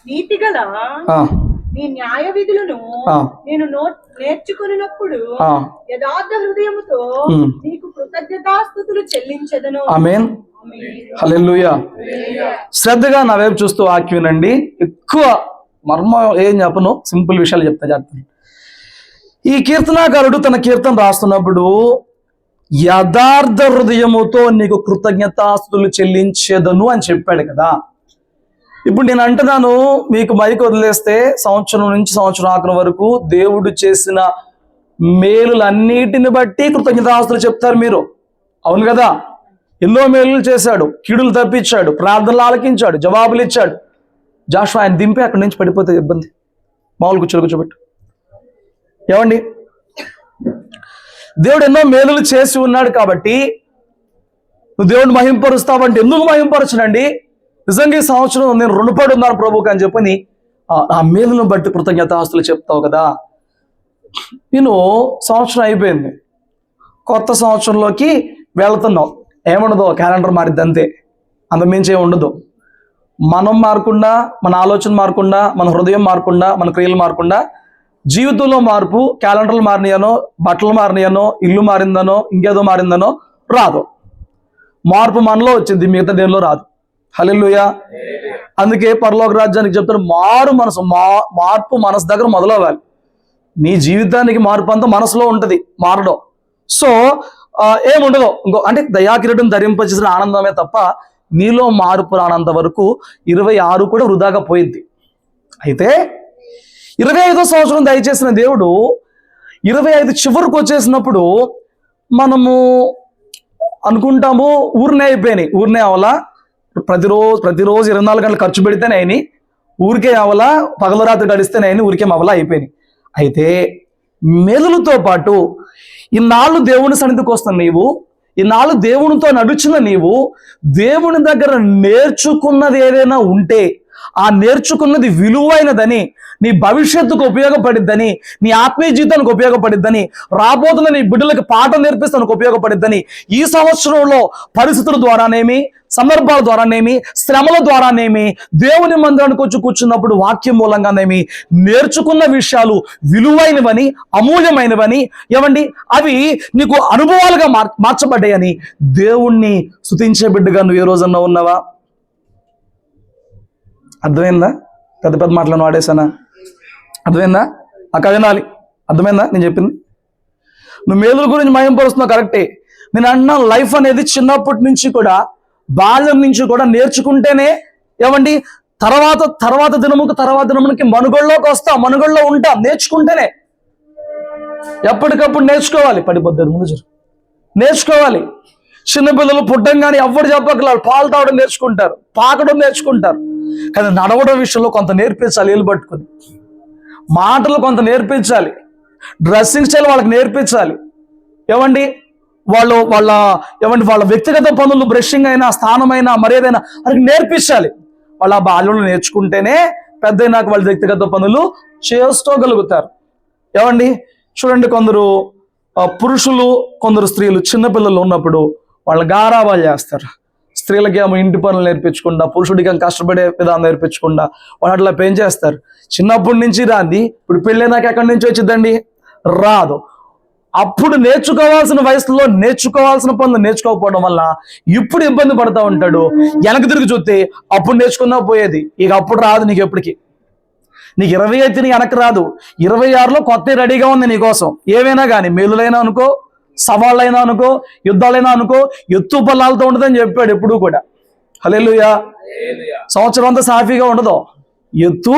నీతిగల నీ న్యాయ విధులను నేను నేర్చుకున్నప్పుడు యథార్థ హృదయముతో నీకు కృతజ్ఞతాస్తుతులు చెల్లించెదను. ఆమేన్. హల్లెలూయా. శ్రద్ధగా నా వైపు చూస్తూ వాక్యం వినండి. ఎక్కువ మర్మం ఏం చెప్పను, సింపుల్ విషయాలు చెప్తాను. ఈ కీర్తనాకారుడు తన కీర్తన రాస్తున్నప్పుడు యథార్థ హృదయముతో నీకు కృతజ్ఞతాస్తుతులు చెల్లించేదను అని చెప్పాడు కదా. ఇప్పుడు నేను అంటున్నాను, మీకు మైక్ వదిలేస్తే సంవత్సరం నుంచి సంవత్సరం ఆఖరి వరకు దేవుడు చేసిన మేలులన్నిటిని బట్టి కృతజ్ఞతాస్తుతులు చెప్తారు మీరు. అవును కదా? ఎన్నో మేలులు చేశాడు, కీడులు తప్పించాడు, ప్రార్థనలు ఆలకించాడు, జవాబులు ఇచ్చాడు. జాషువా ఆయన దింపి అక్కడి నుంచి పడిపోతే ఇబ్బంది, మామూలు కూర్చోబెట్టు. ఏమండి, దేవుడు ఎన్నో మేలులు చేసి ఉన్నాడు కాబట్టి నువ్వు దేవుడిని మహింపరుస్తావంటే ఎందుకు మహింపరచనండి? నిజంగా ఈ సంవత్సరం నేను రుణపడి ఉన్నాను ప్రభుకి అని చెప్పని ఆ మేలును బట్టి కృతజ్ఞతాస్తుతులు చెప్తావు కదా. నేను సంవత్సరం అయిపోయింది, కొత్త సంవత్సరంలోకి వెళ్తున్నావు. ఏముండదు, క్యాలెండర్ మారిద్ది అంతే, అంతమించి ఏమి ఉండదు. మనం మారకుండా, మన ఆలోచన మారకుండా, మన హృదయం మారకుండా, మన క్రియలు మారకుండా జీవితంలో మార్పు క్యాలెండర్లు మారినాయనో, బట్టలు మారినాయనో, ఇల్లు మారిందనో, ఇంకేదో మారిందనో రాదు. మార్పు మనలో వచ్చింది, మిగతా దేనిలో రాదు. హల్లెలూయా. అందుకే పరలోక రాజ్యానికి చెప్తారు, మార్పు మనసు దగ్గర మొదలవ్వాలి. నీ జీవితానికి మార్పు అంతా మనసులో ఉంటుంది, మారడం. సో ఏముండదు ఇంకో అంటే దయాకిరీటం ధరింపచేసిన ఆనందమే తప్ప నీలో మార్పు రానంత వరకు 26 కూడా వృధాగా పోయింది. అయితే 25వ సంవత్సరం దయచేసిన దేవుడు 25 చివరికి వచ్చేసినప్పుడు మనము అనుకుంటాము ఊరినే అయిపోయినాయి, ఊరినే అవలా, ప్రతిరోజు 24 గంటలు ఖర్చు పెడితేనే అయినాయి, ఊరికే అవలా, పగల రాత్రి గడిస్తేనే అయినాయి, ఊరికే అవలా అయిపోయినాయి. అయితే మేలులతో పాటు ఇన్నాళ్ళు దేవుని సన్నిధికి వస్తున్న నీవు, ఇన్నాళ్ళు దేవునితో నడుచిన నీవు, దేవుని దగ్గర నేర్చుకున్నది ఏదైనా ఉంటే ఆ నేర్చుకున్నది విలువైనదని, నీ భవిష్యత్తుకు ఉపయోగపడిద్దని, నీ ఆత్మీయ జీవితానికి ఉపయోగపడిద్దని, రాబోతున్న నీ బిడ్డలకు పాఠం నేర్పిస్తానికి ఉపయోగపడిద్దని ఈ సంవత్సరంలో పరిస్థితుల ద్వారానేమి, సందర్భాల ద్వారానేమి, శ్రమల ద్వారానేమి, దేవుని మందిరానికి వచ్చి కూర్చున్నప్పుడు వాక్యం మూలంగానేమి నేర్చుకున్న విషయాలు విలువైనవని, అమూల్యమైనవని, ఏమండి అవి నీకు అనుభవాలుగా మార్చబడ్డాయని దేవుణ్ణి స్తుతించే బిడ్డగా నువ్వు ఏ రోజన్నా ఉన్నావా? అర్థమైందా? పెద్ద పెద్ద మాటలను వాడేసానా? అర్థమైందా? అక్క వినాలి, అర్థమైందా నేను చెప్పింది? నువ్వు మేలుల గురించి మహింపరుస్తున్నావు కరెక్టే. నేను అంటున్నాను, లైఫ్ అనేది చిన్నప్పటి నుంచి కూడా, బాల్యం నుంచి కూడా నేర్చుకుంటేనే, ఏమండి తర్వాత దినముకి మనుగడలోకి వస్తాం, మనుగడలో ఉంటాం నేర్చుకుంటేనే. ఎప్పటికప్పుడు నేర్చుకోవాలి, పడిపోద్ది ముందు నేర్చుకోవాలి. చిన్నపిల్లలు పుట్టంగానే ఎవ్వరు చెప్పగలరు, పాలు తాగడం నేర్చుకుంటారు, పాకడం నేర్చుకుంటారు, కానీ నడవడం విషయంలో కొంత నేర్పించాలి. ఏళ్ళు పట్టుకుని మాటలు కొంత నేర్పించాలి, డ్రెస్సింగ్ స్టైల్ వాళ్ళకి నేర్పించాలి. ఏమండి వాళ్ళ వ్యక్తిగత పనులు, బ్రషింగ్ అయినా, స్థానమైనా, మరేదైనా వాళ్ళకి నేర్పించాలి. వాళ్ళ బాల్యంలో నేర్చుకుంటేనే పెద్ద అయినాక వాళ్ళ వ్యక్తిగత పనులు చేసుకోగలుగుతారు. ఏమండి చూడండి, కొందరు పురుషులు, కొందరు స్త్రీలు చిన్నపిల్లలు ఉన్నప్పుడు వాళ్ళు గారాబాలు చేస్తారు. స్త్రీలకి ఏమో ఇంటి పనులు నేర్పించకుండా, పురుషుడికి కష్టపడే విధానం నేర్పించకుండా వాళ్ళు అట్లా పెంచేస్తారు. చిన్నప్పటి నుంచి రాంది, ఇప్పుడు పెళ్ళైనాక ఎక్కడి నుంచి వచ్చిందండి? రాదు. అప్పుడు నేర్చుకోవాల్సిన వయసులో నేర్చుకోవాల్సిన పనులు నేర్చుకోకపోవడం వల్ల ఇప్పుడు ఇబ్బంది పడతా ఉంటాడు. వెనక్కి తిరిగి చూస్తే అప్పుడు నేర్చుకున్నా పోయేది, ఇక అప్పుడు రాదు నీకు. ఎప్పటికీ నీకు 20 అయితే నీ వెనక్కి రాదు. 26లో కొత్త రెడీగా ఉంది నీకోసం. ఏవైనా కానీ, మేలులైనా అనుకో, సవాళ్ళైనా అనుకో, యుద్ధాలైనా అనుకో, ఎత్తు పల్లాలతో ఉండదని చెప్పాడు ఎప్పుడు కూడా. హల్లెలూయా. సంవత్సరం అంతా సాఫీగా ఉండదు, ఎత్తు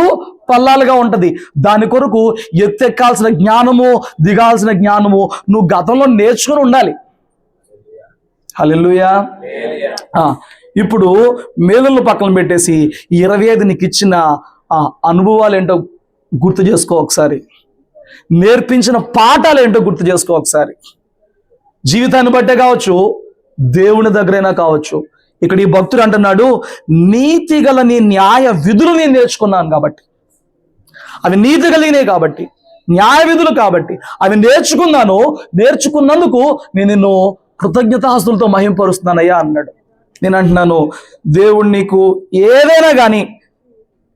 పల్లాలుగా ఉంటది. దాని కొరకు ఎత్తెక్కాల్సిన జ్ఞానము, దిగాల్సిన జ్ఞానము నువ్వు గతంలో నేర్చుకుని ఉండాలి. హల్లెలూయా. ఇప్పుడు మేలులను పక్కన పెట్టేసి 25 నీకు ఇచ్చిన అనుభవాలు ఏంటో గుర్తు చేసుకో ఒకసారి, నేర్పించిన పాఠాలు ఏంటో గుర్తు చేసుకో ఒకసారి. జీవితాన్ని బట్టే కావచ్చు, దేవుని దగ్గరైనా కావచ్చు. ఇక్కడ ఈ భక్తుడు అంటున్నాడు, నీతి గల నీ న్యాయ విధులు నేను నేర్చుకున్నాను కాబట్టి, అవి నీతి కలిగినాయి కాబట్టి, న్యాయ విధులు కాబట్టి అవి నేర్చుకున్నందుకు నేను నిన్ను కృతజ్ఞతాస్తులతో మహింపరుస్తున్నానయ్యా అన్నాడు. నేను అంటున్నాను, దేవుడు నీకు ఏదైనా కానీ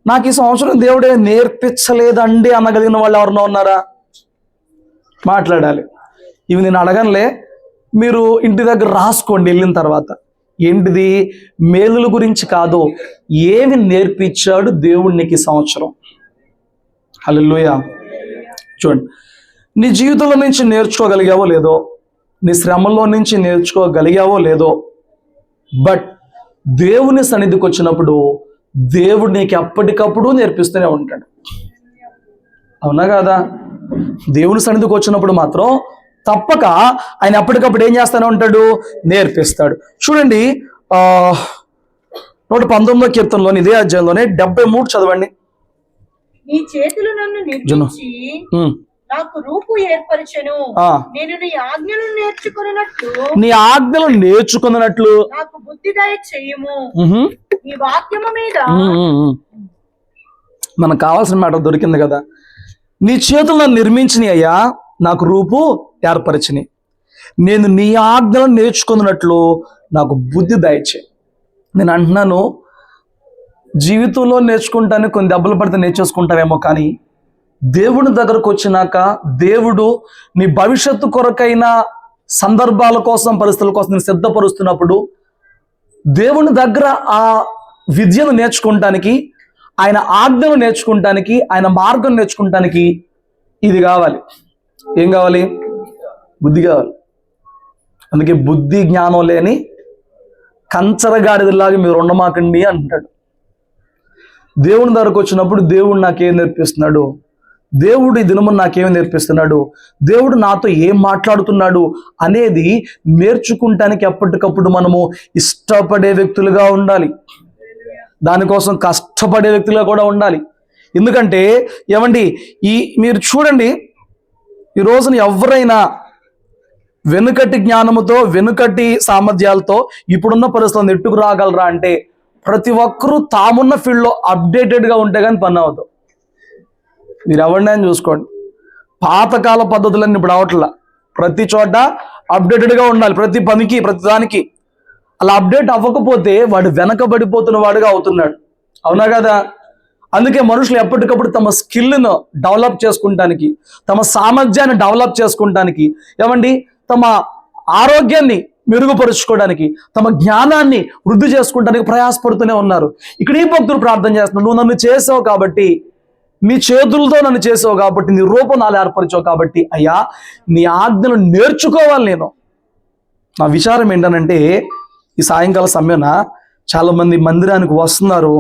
నాకు ఈ సంవత్సరం దేవుడే నేర్పించలేదండి అనగలిగిన వాళ్ళు ఎవరన్నా ఉన్నారా? మాట్లాడాలి. ఇవి నేను అడగనులే, మీరు ఇంటి దగ్గర రాసుకోండి వెళ్ళిన తర్వాత. ఏంటిది? మేలుల గురించి కాదు, ఏమి నేర్పించాడు దేవుడు నీకు ఈ సంవత్సరం. హల్లెలూయా. చూడండి, నీ జీవితంలో నుంచి నేర్చుకోగలిగావో లేదో, నీ శ్రమల్లో నుంచి నేర్చుకోగలిగావో లేదో, బట్ దేవుని సన్నిధికి వచ్చినప్పుడు దేవుడు నీకు ఎప్పటికప్పుడు నేర్పిస్తూనే ఉంటాడు. అవునా కాదా? దేవుని సన్నిధికి వచ్చినప్పుడు మాత్రం తప్పక ఆయన ఎప్పటికప్పుడు ఏం చేస్తూనే ఉంటాడు? నేర్పిస్తాడు. చూడండి, 119వ కీర్తనలోని ఇదే అధ్యాయంలోనే 73 చదవండి. నీ చేతులు నన్ను నిర్మించి నాకు రూపు ఏర్పరచెను. నేను నీ ఆజ్ఞలను నేర్చుకున్నట్లు నాకు బుద్ధి దయచేయుము. నీ వాక్యము మీద మనకు కావాల్సిన మాట దొరికింది కదా. నీ చేతులు నన్ను నిర్మించినాయి అయ్యా, నాకు రూపు ఏర్పరచిని. నేను నీ ఆజ్ఞలను నేర్చుకున్నట్లు నాకు బుద్ధి దయచే. నేను అంటున్నాను, జీవితంలో నేర్చుకుంటాను, కొన్ని దెబ్బలు పడితే నేర్చేసుకుంటావేమో, కానీ దేవుని దగ్గరకు వచ్చినాక దేవుడు నీ భవిష్యత్తు కొరకైన సందర్భాల కోసం, పరిస్థితుల కోసం నేను సిద్ధపరుస్తున్నప్పుడు దేవుని దగ్గర ఆ విద్యను నేర్చుకుంటానికి, ఆయన ఆజ్ఞను నేర్చుకుంటానికి, ఆయన మార్గం నేర్చుకుంటానికి ఇది కావాలి. ఏం కావాలి? బుద్ధి కావాలి. అందుకే బుద్ధి జ్ఞానం లేని కంచరగాడిదలాగా మీరు ఉండమాకండి అంటాడు. దేవుని దగ్గరకు వచ్చినప్పుడు దేవుడు నాకేం నేర్పిస్తున్నాడు, దేవుడు ఈ దినము నాకేం నేర్పిస్తున్నాడు, దేవుడు నాతో ఏం మాట్లాడుతున్నాడు అనేది నేర్చుకుంటానికి ఎప్పటికప్పుడు మనము ఇష్టపడే వ్యక్తులుగా ఉండాలి. దానికోసం కష్టపడే వ్యక్తులుగా కూడా ఉండాలి. ఎందుకంటే ఏమండి, మీరు చూడండి, ఈ రోజున ఎవరైనా వెనుకటి జ్ఞానముతో, వెనుకటి సామర్థ్యాలతో ఇప్పుడున్న పరిస్థితులను నెట్టుకు రాగలరా అంటే ప్రతి ఒక్కరూ తామున్న ఫీల్డ్లో అప్డేటెడ్గా ఉంటే కానీ పని అవుతాం. మీరు ఎవరినైనా చూసుకోండి, పాతకాల పద్ధతులన్నీ ఇప్పుడు అవట్లా. ప్రతి చోట అప్డేటెడ్గా ఉండాలి, ప్రతి పనికి, ప్రతి దానికి. అలా అప్డేట్ అవ్వకపోతే వాడు వెనకబడిపోతున్న వాడుగా అవుతున్నాడు. అవునా కదా? అందుకే మనుషులు ఎప్పటికప్పుడు తమ స్కిల్ను డెవలప్ చేసుకుంటానికి, తమ సామర్థ్యాన్ని డెవలప్ చేసుకుంటానికి, ఏమండి, తమ ఆరోగ్యాన్ని మెరుగుపరుచుకోవడానికి, తమ జ్ఞానాన్ని వృద్ధి చేసుకోవడానికి ప్రయాసపడుతూనే ఉన్నారు. ఇక్కడ ఈ భక్తులు ప్రార్థన చేస్తున్నారు, నువ్వు నన్ను చేసావు కాబట్టి, నీ చేతులతో నన్ను చేసావు కాబట్టి, నీ రూపం నాలో ఏర్పరిచావు కాబట్టి, అయ్యా నీ ఆజ్ఞలు నేర్చుకోవాలి నేను. నా విచారం ఏంటనంటే, ఈ సాయంకాల సమయాన చాలామంది మందిరానికి వస్తున్నారు,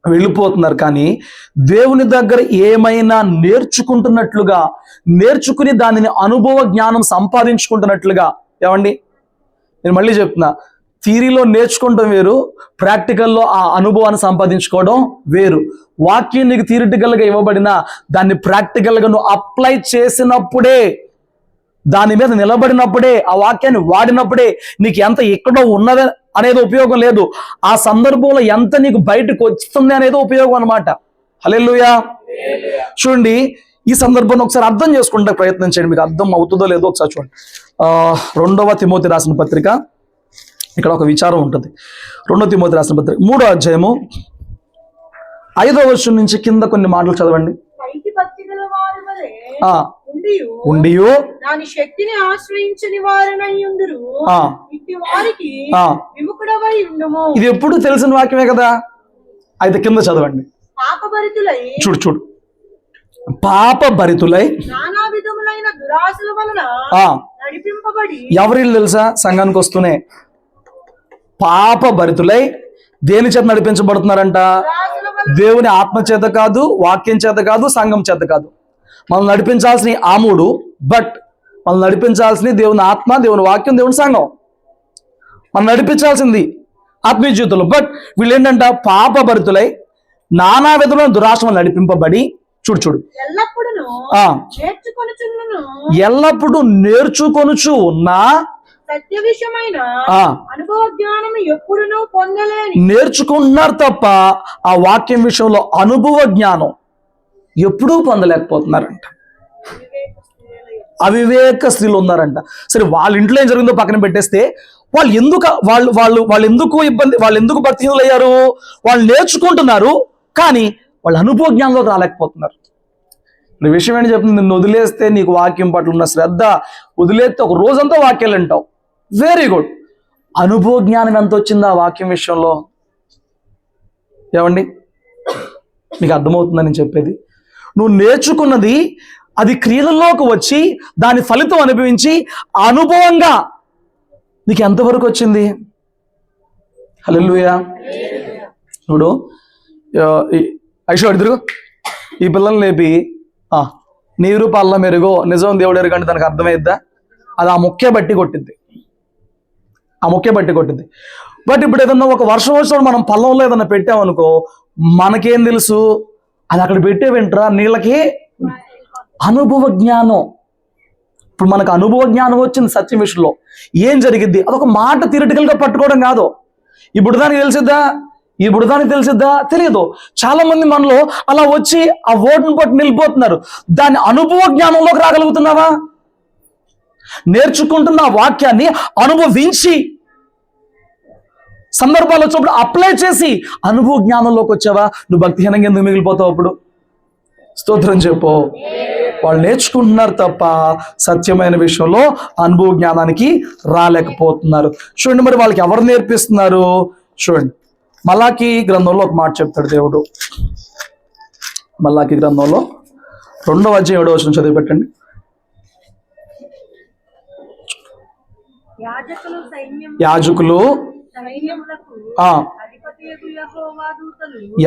వెళ్ళిపోతున్నారు, కానీ దేవుని దగ్గర ఏమైనా నేర్చుకుంటున్నట్లుగా, నేర్చుకుని దానిని అనుభవ జ్ఞానం సంపాదించుకుంటున్నట్లుగా. ఏమండి, నేను మళ్ళీ చెప్తున్నా, థియరీలో నేర్చుకోవడం వేరు, ప్రాక్టికల్లో ఆ అనుభవాన్ని సంపాదించుకోవడం వేరు. వాక్యం నీకు థియరిటికల్గా ఇవ్వబడినా దాన్ని ప్రాక్టికల్గా నువ్వు అప్లై చేసినప్పుడే, దాని మీద నిలబడినప్పుడే, ఆ వాక్యాన్ని వాడినప్పుడే నీకు ఎంత ఎక్కడో ఉన్నది అనేది ఉపయోగం లేదు, ఆ సందర్భంలో ఎంత నీకు బయటకు వస్తుంది అనేది ఉపయోగం అన్నమాట. హల్లెలూయా. చూడండి, ఈ సందర్భాన్ని ఒకసారి అర్థం చేసుకుంటే ప్రయత్నం చేయండి, మీకు అర్థం అవుతుందో లేదో ఒకసారి చూడండి. 2వ తిమోతి రాసిన పత్రిక, ఇక్కడ ఒక విచారం ఉంటుంది. 2వ తిమోతి రాసిన పత్రిక 3వ అధ్యాయము 5వ వచనం నుంచి కింద కొన్ని మాటలు చదవండి. ఉండియు దాని శక్తిని ఆశ్రయించని వారనయ్యుందురు, ఇట్టి వారికి విముఖుడవై ఉండుము. ఇది ఎప్పుడు తెలిసిన వాక్యమే కదా. అయితే కింద చదవండి. పాపభరితులై, చూడు, పాపభరితులై నానా విధములైన దురాశల వలన నడిపింపబడి. ఎవరిల్లు తెలుసా? సంఘానికి వస్తూనే పాపభరితులై దేని చేత నడిపించబడుతున్నారంట? దేవుని ఆత్మ చేత కాదు, వాక్యం చేత కాదు, సంఘం చేత కాదు. మనం నడిపించాల్సిన ఆ మూడు, బట్ మనం నడిపించాల్సిన దేవుని ఆత్మ, దేవుని వాక్యం, దేవుని సంఘం. మనం నడిపించాల్సింది ఆత్మీయ జీవితంలో. బట్ వీళ్ళు ఏంటంట? పాపభరితులై నానా విధమైన దురాశలు నడిపింపబడి. చూడు, ఎల్లప్పుడూ నేర్చుకొనుచు ఉన్నా సత్య విషయమైన అనుభవ జ్ఞానం ఎప్పుడునూ పొందలేని. నేర్చుకుంటున్నారు తప్ప ఆ వాక్యం విషయంలో అనుభవ జ్ఞానం ఎప్పుడూ పొందలేకపోతున్నారంట. అవివేక స్త్రీలు ఉన్నారంట. సరే, వాళ్ళ ఇంట్లో ఏం జరిగిందో పక్కన పెట్టేస్తే, వాళ్ళు ఎందుకు ఇబ్బంది, వాళ్ళు ఎందుకు భక్తిహీనులు అయ్యారు? వాళ్ళు నేర్చుకుంటున్నారు, కానీ వాళ్ళు అనుభవ జ్ఞానంలోకి రాలేకపోతున్నారు. ఇప్పుడు ఈ విషయం ఏంటి చెప్తుంది, నిన్ను వదిలేస్తే నీకు వాక్యం పట్ల ఉన్న శ్రద్ధ వదిలేస్తే ఒక రోజంతా వాక్యాలు వింటావు, వెరీ గుడ్. అనుభవ జ్ఞానం ఎంత వచ్చింది ఆ వాక్యం విషయంలో? ఏమండి, నీకు అర్థమవుతుందని నేను చెప్పేది? నువ్వు నేర్చుకున్నది అది క్రియలలోకి వచ్చి దాని ఫలితం అనుభవించి అనుభవంగా నీకు ఎంతవరకు వచ్చింది? హల్లెలూయా. చూడు, ఐశ్వర్య తిరుగు, ఈ పిల్లల్ని లేపి నీరు పల్ల మెరుగో నిజం దేవుడు ఎరుగంటే దానికి అర్థమైద్దా? అది ఆ ముఖ్య బట్టి కొట్టింది, ఆ ముఖ్య బట్టి కొట్టింది. బట్ ఇప్పుడు ఏదన్నా ఒక వర్షం వచ్చినప్పుడు మనం పల్లంలో ఏదన్నా పెట్టామనుకో, మనకేం తెలుసు? అది అక్కడ పెట్టే వింటరా నీళ్ళకి అనుభవ జ్ఞానం. ఇప్పుడు మనకు అనుభవ జ్ఞానం వచ్చింది సత్యం విషయంలో. ఏం జరిగిద్ది? అదొక మాట థియరిటికల్గా పట్టుకోవడం కాదు. ఇప్పుడు దానికి తెలిసిద్దా? తెలియదు. చాలా మంది మనలో అలా వచ్చి ఆ ఓటును పట్టి నిలిపోతున్నారు. దాని అనుభవ జ్ఞానంలోకి రాగలుగుతున్నావా? నేర్చుకుంటున్న ఆ వాక్యాన్ని అనుభవించి సందర్భాలు వచ్చినప్పుడు అప్లై చేసి అనుభవ జ్ఞానంలోకి వచ్చావా? నువ్వు భక్తిహీనంగా ఎందుకు మిగిలిపోతావు? అప్పుడు స్తోత్రం చెప్పు. వాళ్ళు నేర్చుకుంటున్నారు తప్ప సత్యమైన విషయంలో అనుభవ జ్ఞానానికి రాలేకపోతున్నారు. చూడండి, మరి వాళ్ళకి ఎవరు నేర్పిస్తున్నారు? చూడండి, మలాకి గ్రంథంలో ఒక మాట చెప్తాడు దేవుడు. మలాకి గ్రంథంలో 2వ అధ్యాయం 7వ వచనం చదివి పెట్టండి.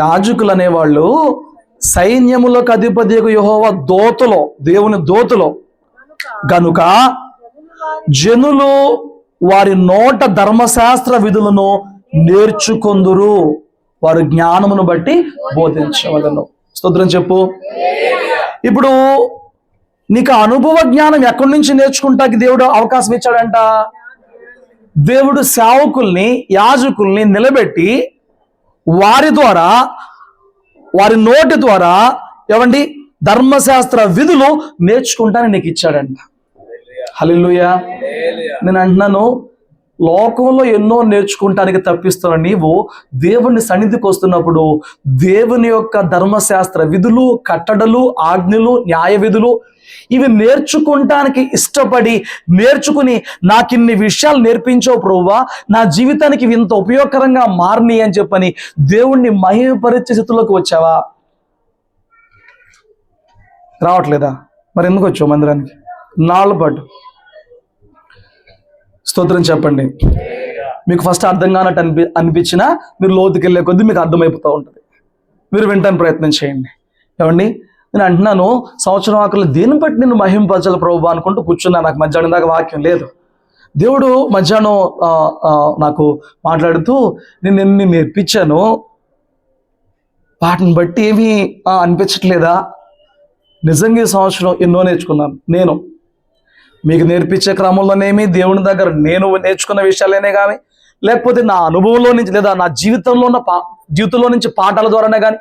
యాజకులు అనేవాళ్ళు సైన్యములకు అధిపతియగు యెహోవా దూతలో, దేవుని దూతలో గనుక జనులు వారి నోట ధర్మశాస్త్ర విధులను నేర్చుకొందురు, వారు జ్ఞానమును బట్టి బోధించవలను. స్తోత్రం చెప్పు. ఇప్పుడు నీకు అనుభవ జ్ఞానం ఎక్కడి నుంచి నేర్చుకుంటాకి దేవుడు అవకాశం ఇచ్చాడంట? దేవుడు సేవకుల్ని, యాజకుల్ని నిలబెట్టి వారి ద్వారా, వారి నోటి ద్వారా ఏమండి ధర్మశాస్త్ర విధులు నేర్చుకుంటానని నీకు ఇచ్చాడంట. హల్లెలూయా. నేను అంటున్నాను, లోకంలో ఎన్నో నేర్చుకుంటానికి తప్పిస్తున్న నీవు దేవుని సన్నిధికి వస్తున్నప్పుడు దేవుని యొక్క ధర్మశాస్త్ర విధులు, కట్టడలు, ఆజ్ఞలు, న్యాయ విధులు ఇవి నేర్చుకుంటానికి ఇష్టపడి నేర్చుకుని నాకు ఇన్ని విషయాలు నేర్పించావు ప్రభువా, నా జీవితానికి ఇవి ఇంత ఉపయోగకరంగా మారినాయి అని చెప్పని దేవుణ్ణి మహిమపరిచే స్థితిలోకి వచ్చావా? రావట్లేదా? మరి ఎందుకు వచ్చావు మందిరానికి? నాలుగు పాటు స్తోత్రం చెప్పండి. మీకు ఫస్ట్ అర్థం కానట్టు అనిపించినా మీరు లోతుకి వెళ్ళే కొద్దీ మీకు అర్థమైపోతూ ఉంటుంది. మీరు వినటానికి ప్రయత్నం చేయండి. ఏమండి, నేను అంటున్నాను, సంవత్సరం ఆకలి దేని బట్టి నేను మహింపరచాలి ప్రభువా అనుకుంటూ కూర్చున్నా. నాకు మధ్యాహ్నం దాకా వాక్యం లేదు. దేవుడు మధ్యాహ్నం నాకు మాట్లాడుతూ నేను ఎన్ని నేర్పించాను, వాటిని బట్టి ఏమీ అనిపించట్లేదా? నిజంగా ఈ సంవత్సరం ఎన్నో నేర్చుకున్నాను. నేను మీకు నేర్పించే క్రమంలోనేమి, దేవుని దగ్గర నేను నేర్చుకున్న విషయాలనే కానీ, లేకపోతే నా అనుభవంలో నుంచి లేదా నా జీవితంలో నుంచి పాఠాల ద్వారానే కానీ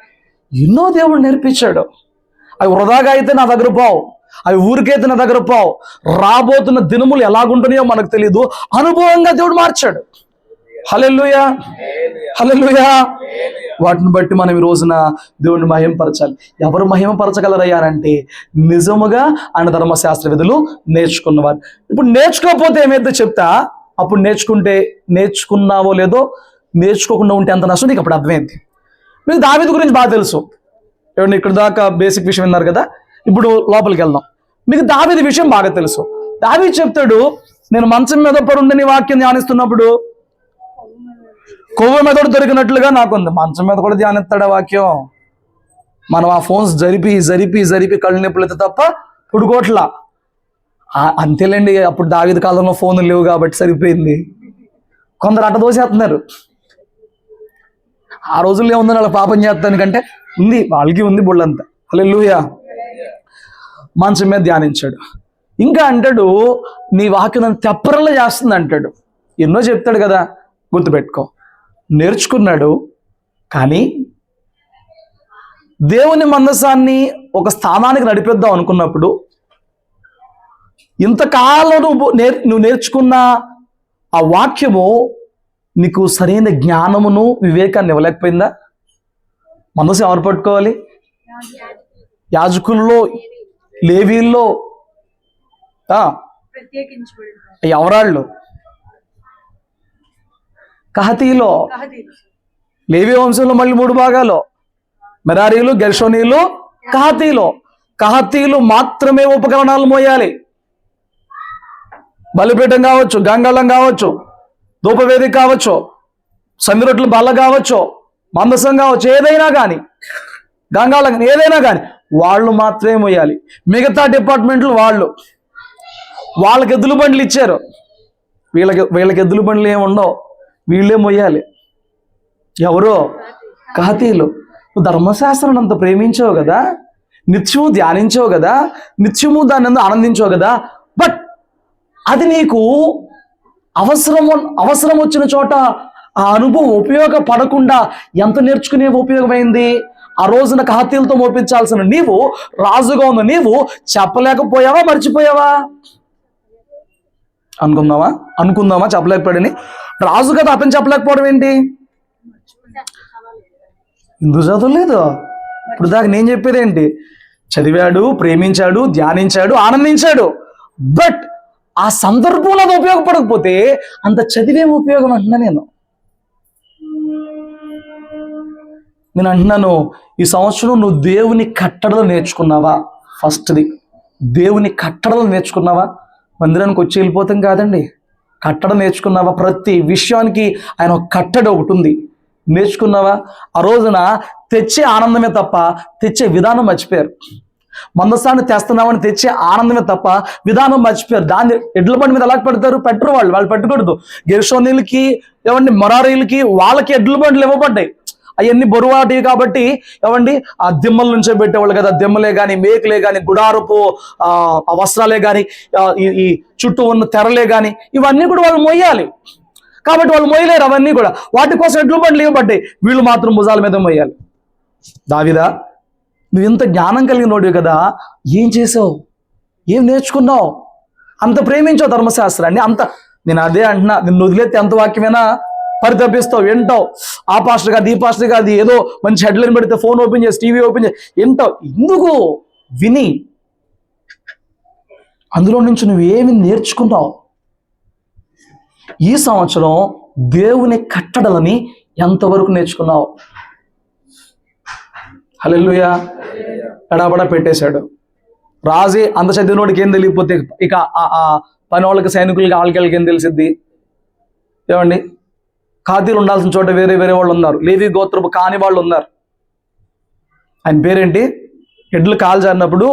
ఎన్నో దేవుడు నేర్పించాడు. అవి వృధాగా అయితే నా దగ్గర పోవు, అవి ఊరికైతే నా దగ్గర పోవు. రాబోతున్న దినములు ఎలాగుంటున్నాయో మనకు తెలియదు, అనుభవంగా దేవుడు మార్చాడు. హల్లెలూయా, హల్లెలూయా. వాటిని బట్టి మనం ఈ రోజున దేవుడిని మహిమపరచాలి. ఎవరు మహిమపరచగలరయ్యారంటే నిజముగా ఆయన ధర్మశాస్త్ర విధులు నేర్చుకున్నవారు. ఇప్పుడు నేర్చుకోకపోతే ఏమైతే చెప్తా, అప్పుడు నేర్చుకున్నావో లేదో, నేర్చుకోకుండా ఉంటే ఎంత నష్టం నీకు అప్పుడు అర్థమైంది. మీకు దావీదు గురించి బాగా తెలుసు. ఏమంటే ఇక్కడ దాకా బేసిక్ విషయం విన్నారు కదా, ఇప్పుడు లోపలికి వెళ్దాం. మీకు దావీదు విషయం బాగా తెలుసు. దావీదు చెప్తాడు, నేను మంచం మీద పడుండని వాక్యం ధ్యానిస్తున్నప్పుడు కొవ్వు మీద దొరికినట్లుగా నాకుంది. మంచం మీద కూడా ధ్యానిస్తాడా వాక్యం? మనం ఆ ఫోన్స్ జరిపి కళ్ళు నొప్పులు అయితే తప్ప పుడుకోట్లా. అంతేలేండి, అప్పుడు దావీదు కాలంలో ఫోన్లు లేవు కాబట్టి సరిపోయింది. కొందరు అట్ట దోసేస్తున్నారు. ఆ రోజుల్లో ఏముందని వాళ్ళ పాపం చేస్తానికంటే ఉంది, వాళ్ళకి ఉంది బుళ్ళంతా. హల్లెలూయా. మంచం మీద ధ్యానించాడు. ఇంకా అంటాడు, నీ వాక్యం నన్ను తెప్పరలా చేస్తుంది అంటాడు. ఎన్నో చెప్తాడు కదా, గుర్తుపెట్టుకో. నేర్చుకున్నాడు, కానీ దేవుని మందసాన్ని ఒక స్థానానికి నడిపిద్దాం అనుకున్నప్పుడు ఇంతకాలం నువ్వు నేర్చుకున్న ఆ వాక్యము నీకు సరైన జ్ఞానమును, వివేకాన్ని ఇవ్వలేకపోయిందా? మనసు ఎవరు పట్టుకోవాలి? యాజకుల్లో, లేవీల్లో, ఎవరాళ్ళు? కహతీలో, లేవి వంశంలో మళ్ళీ 3 భాగాలు, మెరారీలు, గెర్షోనీలు, కహతీలో. కహతీలు మాత్రమే ఉపకరణాలు మోయాలి. బలిపీఠం కావచ్చు, గంగాళం కావచ్చు, ధూపవేది కావచ్చు, సందిరొట్లు బల్ల కావచ్చు, మందసం కావచ్చు, ఏదైనా కానీ, గంగాళం ఏదైనా కానీ వాళ్ళు మాత్రమే మోయాలి. మిగతా డిపార్ట్మెంట్లు వాళ్ళకి ఎద్దుల బండ్లు ఇచ్చారు, వీళ్ళకి ఎద్దుల బండ్లు ఏమి ఉండవు, వీళ్ళే మొయ్యాలి. ఎవరో? కహతీలు. నువ్వు ధర్మశాస్త్రాన్ని అంత ప్రేమించావు కదా, నిత్యము ధ్యానించావు కదా, నిత్యము దాన్ని ఆనందించావు కదా, బట్ అది నీకు అవసరం వచ్చిన చోట ఆ అనుభవం ఉపయోగపడకుండా ఎంత నేర్చుకునే ఉపయోగమైంది? ఆ రోజున కహతీలతో మోపించాల్సిన నీవు, రాజుగా ఉన్న నీవు చెప్పలేకపోయావా, మర్చిపోయావా? అనుకుందామా చెప్పలేకపోయాడని? రాజు కదా, అతను చెప్పలేకపోవడం ఏంటి? ఎందుకు చదవలేదు? ఇప్పుడు దాకా నేను చెప్పేది ఏంటి? చదివాడు, ప్రేమించాడు, ధ్యానించాడు, ఆనందించాడు, బట్ ఆ సందర్భంలో అది ఉపయోగపడకపోతే అంత చదివేం ఉపయోగం అంటున్నా నేను అంటున్నాను. ఈ సంవత్సరం నువ్వు దేవుని కట్టడలు నేర్చుకున్నావా? ఫస్ట్ది, దేవుని కట్టడలు నేర్చుకున్నావా? మందిరానికి వచ్చి వెళ్ళిపోతాం కాదండి, కట్టడ నేర్చుకున్నావా? ప్రతి విషయానికి ఆయన ఒక కట్టడ ఒకటి ఉంది, నేర్చుకున్నావా? ఆ రోజున తెచ్చే ఆనందమే తప్ప తెచ్చే విధానం మర్చిపోయారు. మందసాన్ని తెస్తున్నామని తెచ్చే ఆనందమే తప్ప విధానం మర్చిపోయారు. దాన్ని ఎడ్ల బండి మీద ఎలా పెడతారు? పెట్టరు. వాళ్ళు పెట్టకూడదు. గెర్షోనీలకి, మెరారీలకి వాళ్ళకి ఎడ్ల బండ్లు ఇవ్వబడ్డాయి. అవన్నీ బరువాటివి కాబట్టి ఆ దిమ్మల నుంచే పెట్టేవాళ్ళు కదా. దిమ్మలే కానీ, మేకులే కానీ, గుడారపు వస్త్రాలే కానీ, ఈ చుట్టూ ఉన్న తెరలే కానీ, ఇవన్నీ కూడా వాళ్ళు మొయ్యాలి. కాబట్టి వాళ్ళు మొయ్యలేరు అవన్నీ కూడా. వాటి కోసం ఎడ్ల బండ్లు ఇవ్వబడ్డాయి, వీళ్ళు మాత్రం భుజాల మీద మొయ్యాలి. దావీదా, నువ్వు ఇంత జ్ఞానం కలిగిన నోడివి కదా, ఏం చేసావు? ఏం నేర్చుకున్నావు? అంత ప్రేమించావు ధర్మశాస్త్రాన్ని. నేను అదే అంటున్నా, నిన్ను వదిలేస్తే ఎంత వాక్యమైనా పరితపిస్తావు, వింటావు. ఆ పాస్టర్ కాదు, ఈ పాస్టర్ కాదు, ఏదో మంచి హెడ్లైన్ పెడితే ఫోన్ ఓపెన్ చేసి, టీవీ ఓపెన్ చేసి వింటావు. ఎందుకు? విని అందులో నుంచి నువ్వేమి నేర్చుకున్నావు? ఈ సంవత్సరం దేవుని కట్టడలని ఎంతవరకు నేర్చుకున్నావు? హల్లెలూయా. ఎడాబడా పెట్టేశాడు రాజే. అంత చదివినోడికి ఏం తెలియకపోతే ఇక ఆ పని వాళ్ళకి, సైనికులకి, ఆళ్ళకి ఏం తెలిసిద్ది? ఏమండి, ఖాతీలు ఉండాల్సిన చోట వేరే వాళ్ళు ఉన్నారు, లేవి గోత్రపు కాని వాళ్ళు ఉన్నారు. ఆయన పేరేంటి? ఎడ్లు కాలు జారినప్పుడు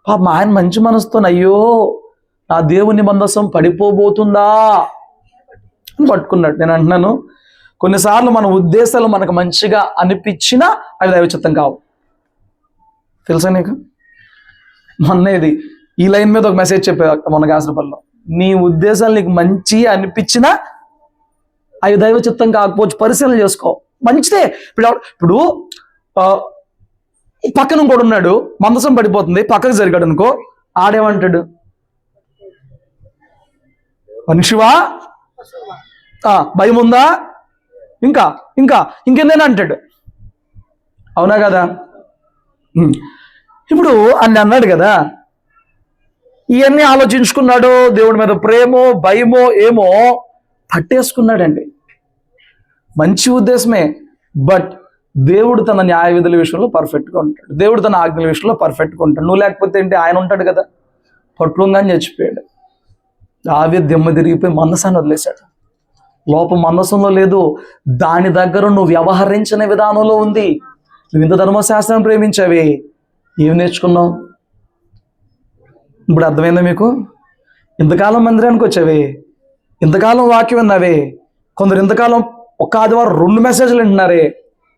పాపం ఆయన మంచి మనసుతో, అయ్యో నా దేవుని మందసం పడిపోబోతుందా అని పట్టుకున్నాడు. నేను అంటున్నాను, కొన్నిసార్లు మన ఉద్దేశాలు మనకు మంచిగా అనిపించినా అవి దైవచిత్తం కావు. తెలుసా నీకు? మొన్నేది ఈ లైన్ మీద ఒక మెసేజ్ చెప్పా మొన్న గాసరపల్లిలో. నీ ఉద్దేశాలు నీకు మంచి అనిపించినా అవి దైవచిత్తం కాకపోవచ్చు, పరిశీలన చేసుకో. మంచిదే. ఇప్పుడు పక్కన ఇంకోడు ఉన్నాడు, మందసం పడిపోతుంది, పక్కకు జరిగాడు అనుకో, ఆడేమంటాడు? మనిషివా, భయం ఉందా, ఇంకేందైనా అంటాడు. అవునా కదా? ఇప్పుడు అన్నాడు కదా, ఇవన్నీ ఆలోచించుకున్నాడు. దేవుడి మీద ప్రేమో భయమో ఏమో పట్టేసుకున్నాడండి. మంచి ఉద్దేశమే, బట్ దేవుడు తన న్యాయ విధుల విషయంలో పర్ఫెక్ట్గా ఉంటాడు, దేవుడు తన ఆజ్ఞల విషయంలో పర్ఫెక్ట్గా ఉంటాడు. నువ్వు లేకపోతే ఏంటి? ఆయన ఉంటాడు కదా. పట్లుంగానే చచ్చిపోయాడు. దావీదు దిమ్మ తిరిగిపోయి మందసాన్ని వదిలేశాడు. లోపం మందసంలో లేదు, దాని దగ్గర నువ్వు వ్యవహరించిన విధానంలో ఉంది. నువ్వు ఇంత ధర్మశాస్త్రం ప్రేమించావే, ఏం నేర్చుకున్నావు? ఇప్పుడు అర్థమైందా మీకు? ఇంతకాలం మందిరానికి వచ్చావే, ఇంతకాలం వాక్యం విన్నావే, కొందరు ఇంతకాలం ఒక్క ఆదివారం 2 మెసేజ్లు వింటున్నారే.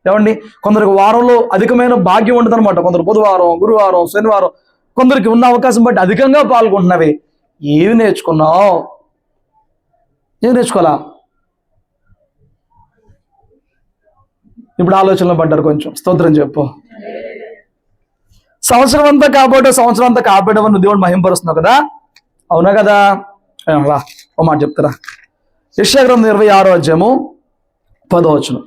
ఏమండి, కొందరికి వారంలో అధికమైన భాగ్యం ఉంటుంది అనమాట. కొందరు బుధవారం, గురువారం, శనివారం, కొందరికి ఉన్న అవకాశం బట్టి అధికంగా పాల్గొంటున్నావే. ఏమి నేర్చుకున్నావు? ఏం నేర్చుకోవాలా? ఇప్పుడు ఆలోచనలో పడ్డారు కొంచెం. స్తోత్రం చెప్పు. సంవత్సరం అంతా కాపాడమని దేవుడు మహింపరుస్తున్నావు కదా, అవునా కదా? రా ఓ మాట చెప్తారా. యెషయా గ్రంథం 26వ అధ్యాయము 10వ వచనం.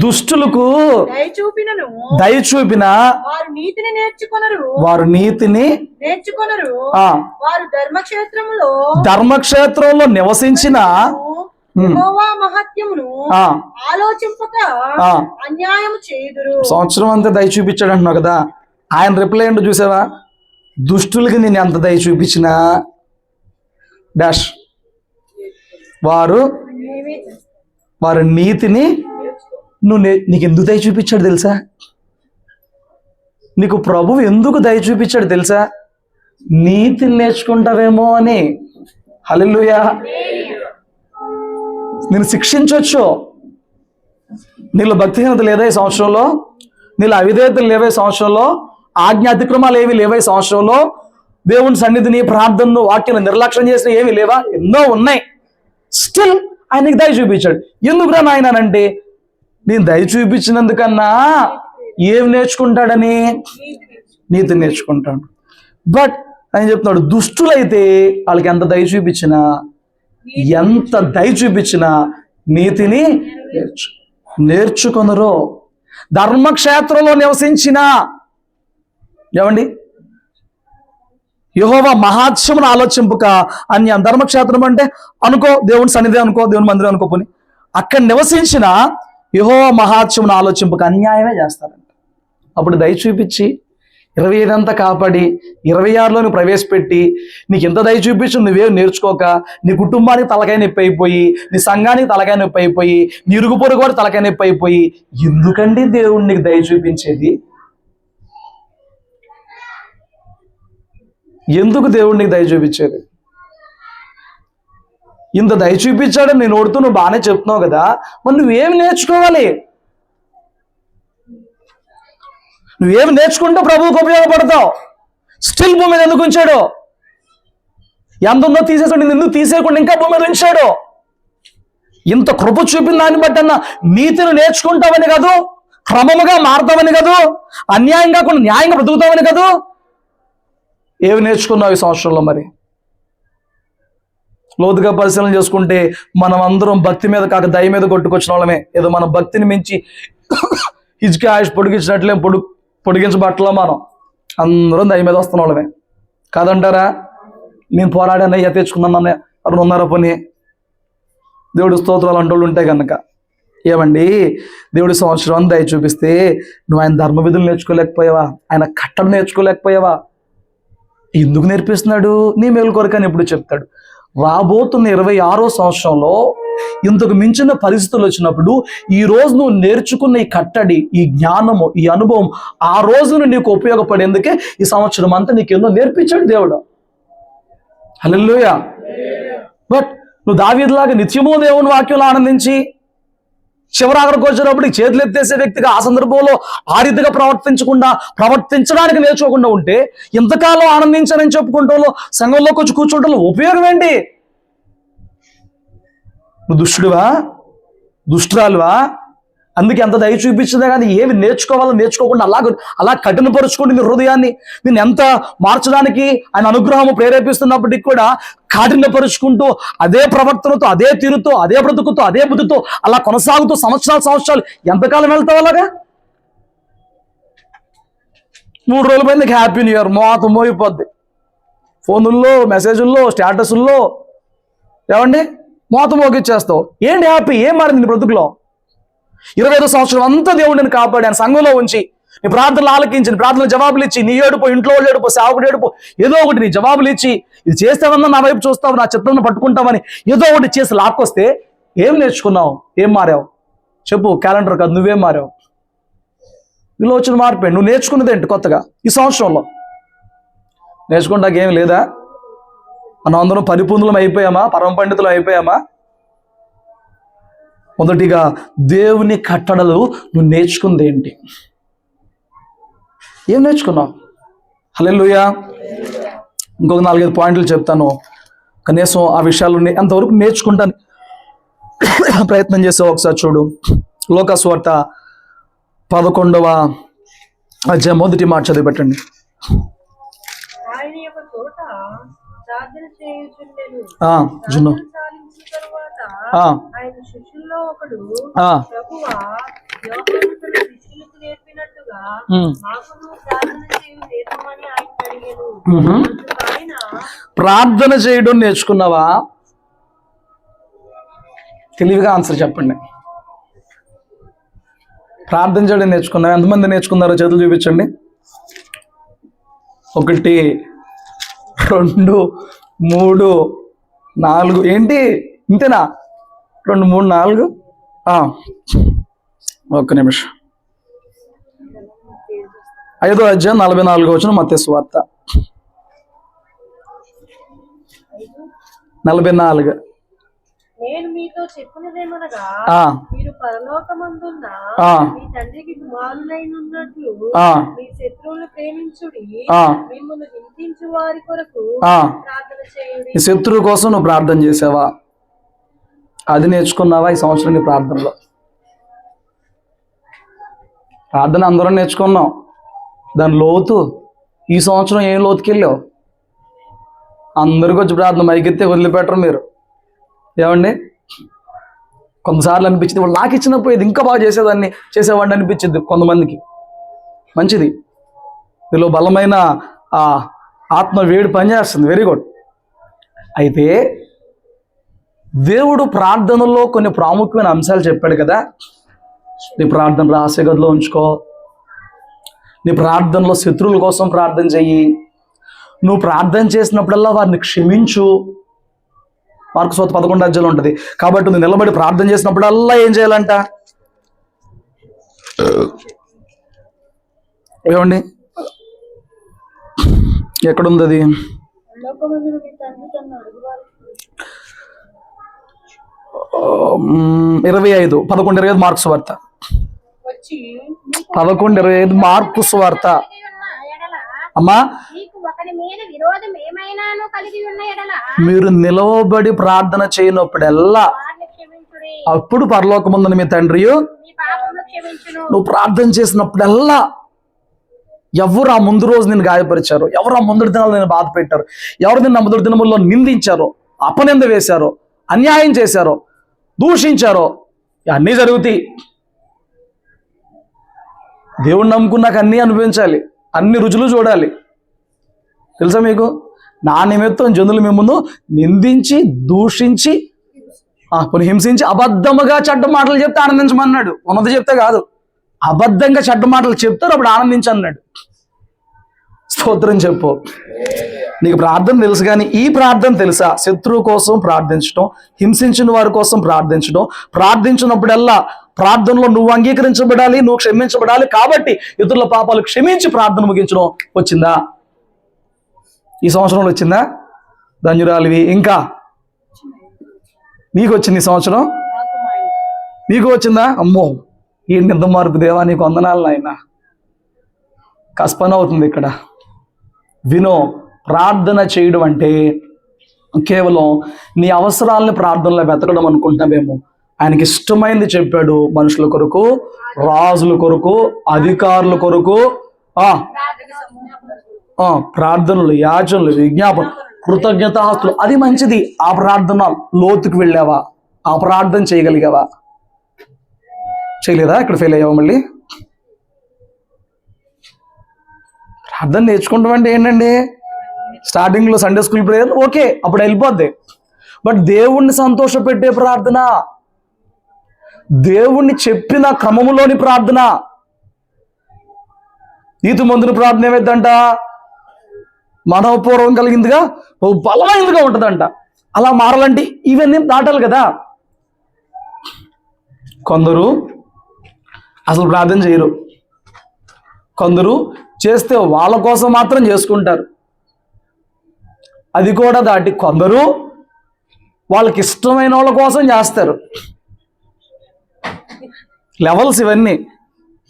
దుష్టులకు దయ చూపిన వారు నీతిని వారు ధర్మక్షేత్రంలో నివసించిన మహత్యమును ఆలోచింపక అన్యాయం చేయుదురు. సంవత్సరం అంతా దయ చూపించాడు అంటున్నావు కదా, ఆయన రిప్లై ఏంటో చూసావా? దుష్టులకి నేను ఎంత దయ చూపించినా డాష్ వారు నీతిని నీకు ఎందుకు దయ చూపించాడు తెలుసా? నీకు ప్రభువు ఎందుకు దయ చూపించాడు తెలుసా? నీతిని నేర్చుకుంటావేమో అని. హల్లెలూయా. నేను శిక్షించవచ్చు. నీలో భక్తిహీనత లేదా ఈ సంవత్సరంలో? నీలో అవిధేయతలు లేవా ఈ సంవత్సరంలో? ఆజ్ఞ అతిక్రమాలు ఏవి లేవా ఈ సంవత్సరంలో? దేవుని సన్నిధిని, ప్రార్థనను, వాక్యం నిర్లక్ష్యం చేసిన ఏమి లేవా? ఎన్నో ఉన్నాయి. స్టిల్ ఆయనకి దయ చూపించాడు. ఎందుకురా నాయనంటే, నేను దయ చూపించినందుకన్నా ఏం నేర్చుకుంటాడని? నీతి నేర్చుకుంటాడు. బట్ ఆయన చెప్తున్నాడు, దుష్టులైతే వాళ్ళకి ఎంత దయ చూపించినా నీతిని నేర్చుకొనరు. ధర్మక్షేత్రంలో నివసించిన ఏమండి యెహోవా మహాత్మ్యమును ఆలోచింపక అన్యాయం. ధర్మక్షేత్రం అంటే అనుకో దేవుని సన్నిధి అనుకో, దేవుని మందిరం అనుకోపోని, అక్కడ నివసించిన యెహోవా మహాత్మ్యమును ఆలోచింపక అన్యాయమే చేస్తారంట. అప్పుడు దయ చూపించి 25 అంతా కాపాడి 26లోని ప్రవేశపెట్టి నీకు ఎంత దయ చూపించు నువ్వేం నేర్చుకోక నీ కుటుంబానికి తలకాయ నొప్పి అయిపోయి, నీ సంఘానికి తలకాయ నొప్పి అయిపోయి, నీ ఇరుగు పొరుగు కూడా తలకాయ నొప్పి అయిపోయి, ఎందుకండి దేవుడు నీకు దయ చూపించేది? ఎందుకు దేవుడు నీకు దయ చూపించేది? ఇంత దయ చూపించాడని నేను ఓడుతూ నువ్వు బాగానే చెప్తున్నావు కదా, మరి నువ్వేమి నేర్చుకోవాలి? నువ్వేమి నేర్చుకుంటే ప్రభువుకు ఉపయోగపడతావు. స్టిల్ భూమి మీద ఎందుకు ఉంచాడు? ఎంత ఉందో తీసేసాడు, నేను ఎందుకు తీసేయకుండా ఇంకా భూమి మీద ఉంచాడు? ఇంత కృప చూపిన దాన్ని బట్టి అన్న నీతిని నేర్చుకుంటావని కాదు, క్రమముగా మారుతావని కాదు, అన్యాయం కాకుండా న్యాయంగా బ్రతుకుతావని కాదు. ఏమి నేర్చుకున్నావు ఈ సంవత్సరంలో? మరి లోతుగా పరిశీలన చేసుకుంటే మనం అందరం భక్తి మీద కాక దయ మీద కొట్టుకొచ్చిన వాళ్ళమే. ఏదో మన భక్తిని మించి హిజ్కి ఆయుష్ పొడిగించినట్లే పొడిగించబట్టలో మనం అందరం దయ మీద వస్తున్న వాళ్ళమే కాదంటారా? నేను పోరాడాను, అయ్యా తెచ్చుకున్నాను అక్కడ ఉన్నారా? పని దేవుడి స్తోత్రాలు అంటోళ్ళు ఉంటాయి కనుక. ఏమండి, దేవుడి సంవత్సరం దయ చూపిస్తే నువ్వు ఆయన ధర్మ విధులు నేర్చుకోలేకపోయావా? ఆయన కట్టడ నేర్చుకోలేకపోయావా? ఎందుకు నేర్పిస్తున్నాడు? నీ మేలు కొరకని ఎప్పుడు చెప్తాడు. రాబోతున్న 26వ సంవత్సరంలో ఇంతకు మించిన పరిస్థితులు వచ్చినప్పుడు ఈ రోజు నువ్వు నేర్చుకున్న ఈ కట్టడి, ఈ జ్ఞానము, ఈ అనుభవం ఆ రోజున నీకు ఉపయోగపడేందుకే ఈ సంవత్సరం అంతా నీకు ఎన్నో నేర్పించాడు దేవుడు. హల్లెలూయా. బట్ నువ్వు దావీదులాగా నిత్యమూ దేవుని వాక్యంలో ఆనందించి చివరాఖరికి వచ్చేటప్పుడు చేతులు ఎత్తేసే వ్యక్తిగా ఆ సందర్భంలో ఆ రీతిగా ప్రవర్తించడానికి నేర్చుకోకుండా ఉంటే ఇంతకాలం ఆనందించానని చెప్పుకుంటూ సంఘంలోకి వచ్చి కూర్చుంటే ఉపయోగం ఏంటి? నువ్వు దుష్టుడివా, దుష్టురాలువా? అందుకే ఎంత దయ చూపించిందా కానీ ఏమి నేర్చుకోవాలో నేర్చుకోకుండా అలా కఠినపరుచుకోండి నీ హృదయాన్ని. నేను ఎంత మార్చడానికి ఆయన అనుగ్రహము ప్రేరేపిస్తున్నప్పటికీ కూడా కాఠిన్యపరుచుకుంటూ అదే ప్రవర్తనతో, అదే తీరుతో, అదే బ్రతుకుతో, అదే బుద్ధితో అలా కొనసాగుతూ సంవత్సరాలు ఎంతకాలం వెళ్తావు అలాగా? 3 రోజుల పైన నీకు హ్యాపీ న్యూ ఇయర్ మోత మోయిపోద్ది. ఫోనుల్లో, మెసేజుల్లో, స్టేటస్ల్లో ఏమండి మోత మోగిచ్చేస్తావు. ఏంటి హ్యాపీ? ఏం మారింది నీ బ్రతుకులో? 25వ సంవత్సరం అంతా దేవుడిని కాపాడి ఆయన సంఘంలో ఉంచి నీ ప్రార్థనలు ఆలకించి, నీ ప్రార్థనలు జవాబులు ఇచ్చి, నీ ఏడుపు, ఇంట్లో వాళ్ళు ఏడుపు, సేవకుడు ఏడుపు, ఏదో ఒకటి నీ జవాబులు ఇచ్చి, ఇది చేస్తావన్నా నా వైపు చూస్తావు, నా చిత్తాన్ని పట్టుకుంటావని ఏదో ఒకటి చేసి లాక్కొస్తే ఏం నేర్చుకున్నావు? ఏం మారావు చెప్పు? క్యాలెండర్ కాదు, నువ్వేం మారావు? నీలో వచ్చిన మార్పే. నువ్వు నేర్చుకున్నది ఏంటి కొత్తగా ఈ సంవత్సరంలో? నేర్చుకుంటాక ఏమి లేదా? మనం అందరం పరిపూర్ణులం అయిపోయామా? పరమ పండితులం అయిపోయామా? మొదటిగా దేవుని కట్టడలు నువ్వు నేర్చుకుంది ఏంటి? ఏం నేర్చుకున్నావు? హల్లెలూయా. ఇంకొక 4-5 పాయింట్లు చెప్తాను, కనీసం ఆ విషయాలు అంతవరకు నేర్చుకుంటాను ప్రయత్నం చేసావు. ఒకసారి చూడు, లోకా సువార్త 11వ అధ్యాయం 1వ మాట చదివి పెట్టండి. ప్రార్థన చేయుచుండెను. జున్ను సాలించిన తరువాత ఆయన శిష్యులను శిష్యులలో ఒకడు, ఆ, ప్రభువా, యోహాను తన శిష్యులకు నేర్పినట్టుగా మాకును ప్రార్థన చేయు నేర్పమని ఆయన అడిగాను. మ్హూ. అందుకు ఆయన, ప్రార్థన చేయడం నేర్చుకున్నావా? తెలివిగా ఆన్సర్ చెప్పండి. ప్రార్థన చేయడం నేర్చుకున్నావా? ఎంతమంది నేర్చుకున్నారో చేతులు చూపించండి. 1 2 3 4 ఏంటి ఇంతేనా? 2 3 4 ఒక్క నిమిషం. 5వ అధ్యాయం 44వ వచనం మత్తయి సువార్త 44. నేను మీతో చెప్పినదేమనగా, ఆ, మీరు పరలోకమందున్న ఆ, మీ తండ్రికి కుమారులైనట్లు ఆ, మీ శత్రువులను ప్రేమించుడి, ఆ, మిమ్మల్ని హింసించు వారి కొరకు ఆ. ప్రార్థన చేయుడి. నీ శత్రువు కోసం నువ్వు ప్రార్థన చేసావా? అది నేర్చుకున్నావా ఈ సంవత్సరం నీ ప్రార్థనలో? ప్రార్థన అందరం నేర్చుకున్నాం. దాని లోతు ఈ సంవత్సరం ఏం లోతుకి వెళ్ళావు? అందరికి వచ్చి ప్రార్థన మైకెత్తే వదిలిపెట్టరు మీరు. ఏమండి, కొంతసార్లు అనిపించింది వాళ్ళు నాకు ఇచ్చినప్పుడు ఇది ఇంకా బాగా చేసేవాడిని అనిపించింది కొంతమందికి. మంచిది, వీళ్ళు బలమైన ఆ ఆత్మ వేడి పనిచేస్తుంది. Very good. అయితే దేవుడు ప్రార్థనలో కొన్ని ప్రాముఖ్యమైన అంశాలు చెప్పాడు కదా. నీ ప్రార్థన రహస్య గదిలో ఉంచుకో. నీ ప్రార్థనలో శత్రువుల కోసం ప్రార్థన చెయ్యి. నువ్వు ప్రార్థన చేసినప్పుడల్లా వారిని క్షమించు. మార్కు సువార్త 11వ అధ్యాయంలో ఉంటుంది. కాబట్టి నువ్వు నిలబడి ప్రార్థన చేసినప్పుడల్లా ఏం చేయాలంట? ఏమండి, ఎక్కడుంది అది? పరలోకమందున మీ తండ్రి తన అడుగువారికి 25 11:25 మార్కు సువార్త వచ్చి 11:25 మార్కు సువార్త. అమ్మా, నీకు ఒకని మీద విరోధం ఏమైనాను కలిగి ఉన్న ఎడల మీరు నిలవబడి ప్రార్థన చేయనప్పుడల్లా వారిని క్షమించుడి, అప్పుడు పరలోకమందున మీ తండ్రియు నీ పాపములు క్షమించును. నువ్వు ప్రార్థన చేసినప్పుడల్లా ఎవరు ఆ ముందు రోజు నిన్ను గాయపరిచారో, ఎవరు ఆ ముందు దినాలు నేను బాధ పెట్టారు, ఎవరు నిన్న మొదటి దినముల్లో నిందించారో, అపనింద వేశారో, అన్యాయం చేశారో, దూషించారో, అన్నీ జరుగుతాయి. దేవుణ్ణి నమ్ముకున్నాక అన్నీ అనుభవించాలి, అన్ని రుచులు చూడాలి. తెలుసా మీకు? నా నిమిత్తం జనులు మిమ్మల్ని నిందించి, దూషించి, కొన్ని హింసించి, అబద్ధముగా చెడ్డ మాటలు చెప్తే ఆనందించమన్నాడు. ఉన్నది చెప్తే కాదు, అబద్ధంగా చెడ్డ మాటలు చెప్తారు, అప్పుడు ఆనందించన్నాడు. స్తోత్రం చెప్పు. నీకు ప్రార్థన తెలుసు, కానీ ఈ ప్రార్థన తెలుసా? శత్రువు కోసం ప్రార్థించడం, హింసించిన వారి కోసం ప్రార్థించడం. ప్రార్థించినప్పుడల్లా ప్రార్థనలో నువ్వు అంగీకరించబడాలి, నువ్వు క్షమించబడాలి. కాబట్టి ఇతరుల పాపాలు క్షమించి ప్రార్థన ముగించడం వచ్చిందా? ఈ సంవత్సరంలో వచ్చిందా? ధన్యురాలివి. ఇంకా నీకు వచ్చింది ఈ సంవత్సరం? నీకు వచ్చిందా? అమ్మో, ఈ నిద్ద మార్పు దేవా, నీకు వందనాలు నాయన. కాస్త పని అవుతుంది ఇక్కడ. వినో, ప్రార్థన చేయడం అంటే కేవలం నీ అవసరాలని ప్రార్థనలో వెతకడం అనుకుంటామేమో. ఆయనకి ఇష్టమైంది చెప్పాడు. మనుషుల కొరకు, రాజుల కొరకు, అధికారుల కొరకు ప్రార్థనలు, యాచనలు, విజ్ఞాపన, కృతజ్ఞతాస్తులు. అది మంచిది. ఆ ప్రార్థన లోతుకు వెళ్ళావా? ఆ ప్రార్థన చేయగలిగావా? చేయలేదా? ఇక్కడ ఫెయిల్ అయ్యావా? మళ్ళీ ప్రార్థన నేర్చుకుంటాం అంటే ఏంటండి? స్టార్టింగ్లో సండే స్కూల్ ప్రేయర్ ఓకే, అప్పుడు వెళ్ళిపోద్ది. బట్ దేవుణ్ణి సంతోషపెట్టే ప్రార్థన, దేవుణ్ణి చెప్పిన క్రమములోని ప్రార్థన. నీతిమంతుని ప్రార్థన ఏమైందంట? మనవపూర్వం కలిగిందిగా, బలమైనదిగా ఉంటుందంట. అలా మారాలంటే ఇవన్నీ దాటాలి కదా. కొందరు అసలు ప్రార్థన చేయరు, కొందరు చేస్తే వాళ్ళ కోసం మాత్రం చేసుకుంటారు. అది కూడా దాటి కొందరు వాళ్ళకి ఇష్టమైన వాళ్ళ కోసం చేస్తారు. లెవెల్స్ ఇవన్నీ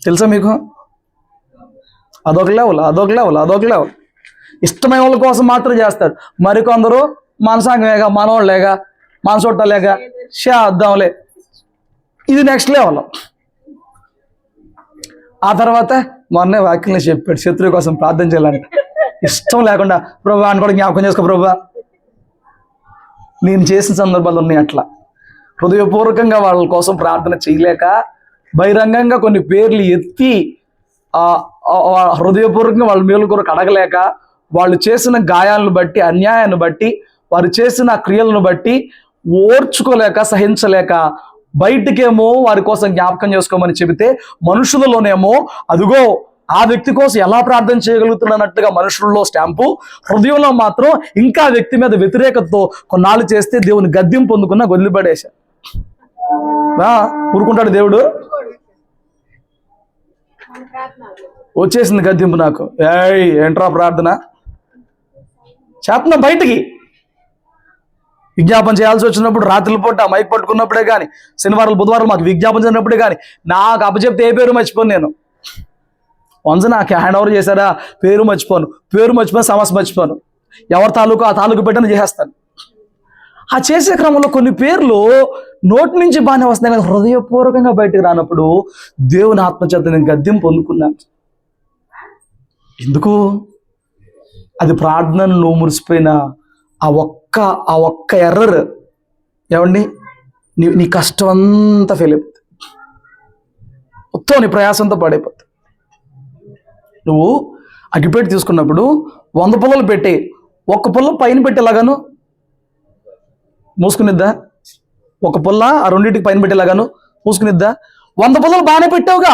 తెలుసా మీకు? అదొక లెవెల్, అదొక లెవెల్, అదొక లెవెల్. ఇష్టమైన వాళ్ళ కోసం మాత్రం చేస్తారు. మరికొందరు మనసాంగమేగా, మనవాళ్ళేగా, మన చుట్టాలేగా, చేద్దాంలే, ఇది నెక్స్ట్ లెవెల్. ఆ తర్వాత మొన్నే వాక్యంలో చెప్పాడు, శత్రువు కోసం ప్రార్థన చేయాలంట. ఇష్టం లేకుండా ప్రభు అని కూడా జ్ఞాపకం చేసుకో ప్రభు. నేను చేసిన సందర్భాలు ఉన్నాయి అట్లా. హృదయపూర్వకంగా వాళ్ళ కోసం ప్రార్థన చేయలేక బహిరంగంగా కొన్ని పేర్లు ఎత్తి హృదయపూర్వకంగా వాళ్ళ మేలు కొరకు అడగలేక, వాళ్ళు చేసిన గాయాలను బట్టి, అన్యాయాన్ని బట్టి, వారు చేసిన క్రియలను బట్టి ఓర్చుకోలేక, సహించలేక బయటికేమో వారి కోసం జ్ఞాపకం చేసుకోమని చెబితే, మనుషులలోనేమో అదిగో ఆ వ్యక్తి కోసం ఎలా ప్రార్థన చేయగలుగుతున్నట్టుగా మనుషుల్లో స్టాంపు, హృదయంలో మాత్రం ఇంకా ఆ వ్యక్తి మీద వ్యతిరేకతతో కొన్నాళ్ళు చేస్తే దేవుని గద్యం పొందుకున్న వదిలిపడేశారు. ఊరుకుంటాడు దేవుడు? వచ్చేసింది గద్దింపు నాకు. ఏంట్రా ప్రార్థన చేస్తున్నా. బయటికి విజ్ఞాపన చేయాల్సి వచ్చినప్పుడు రాత్రుల పూట మైక్ పట్టుకున్నప్పుడే కానీ, శనివారాలు బుధవారాలు మాకు విజ్ఞాపన చేసినప్పుడే కానీ నాకు అప్పచెప్తే ఏ పేరు మర్చిపోను నేను. వన్స్ నాకు హ్యాండ్ ఓవర్ చేశారా పేరు మర్చిపోను, సమస్య మర్చిపోను, ఎవరి తాలూకు ఆ తాలూకు పెట్టని చేసేస్తాను. ఆ చేసే క్రమంలో కొన్ని పేర్లు నోటి నుంచి బాగానే వస్తున్నాయి కానీ హృదయపూర్వకంగా బయటకు రానప్పుడు దేవుని ఆత్మచేత నేను గద్యం పొందుకున్నాను. ఎందుకు? అది ప్రార్థనను నువ్వు మురిసిపోయిన ఆ ఒక్క ఎర్రర్ ఏమండి, నీ కష్టం అంతా ఫెయిల్ అయిపోతుంది, మొత్తం నీ ప్రయాసంతో పాడైపోతుంది. నువ్వు అగ్గిపెట్టి తీసుకున్నప్పుడు 100 పుల్లలు పెట్టి ఒక్క పుల్ల పైన పెట్టేలాగాను మూసుకునిద్దా? ఒక పుల్ల ఆ రెండింటికి పైన పెట్టేలాగాను మూసుకునిద్దా? 100 పుల్లలు బాగానే పెట్టావుగా,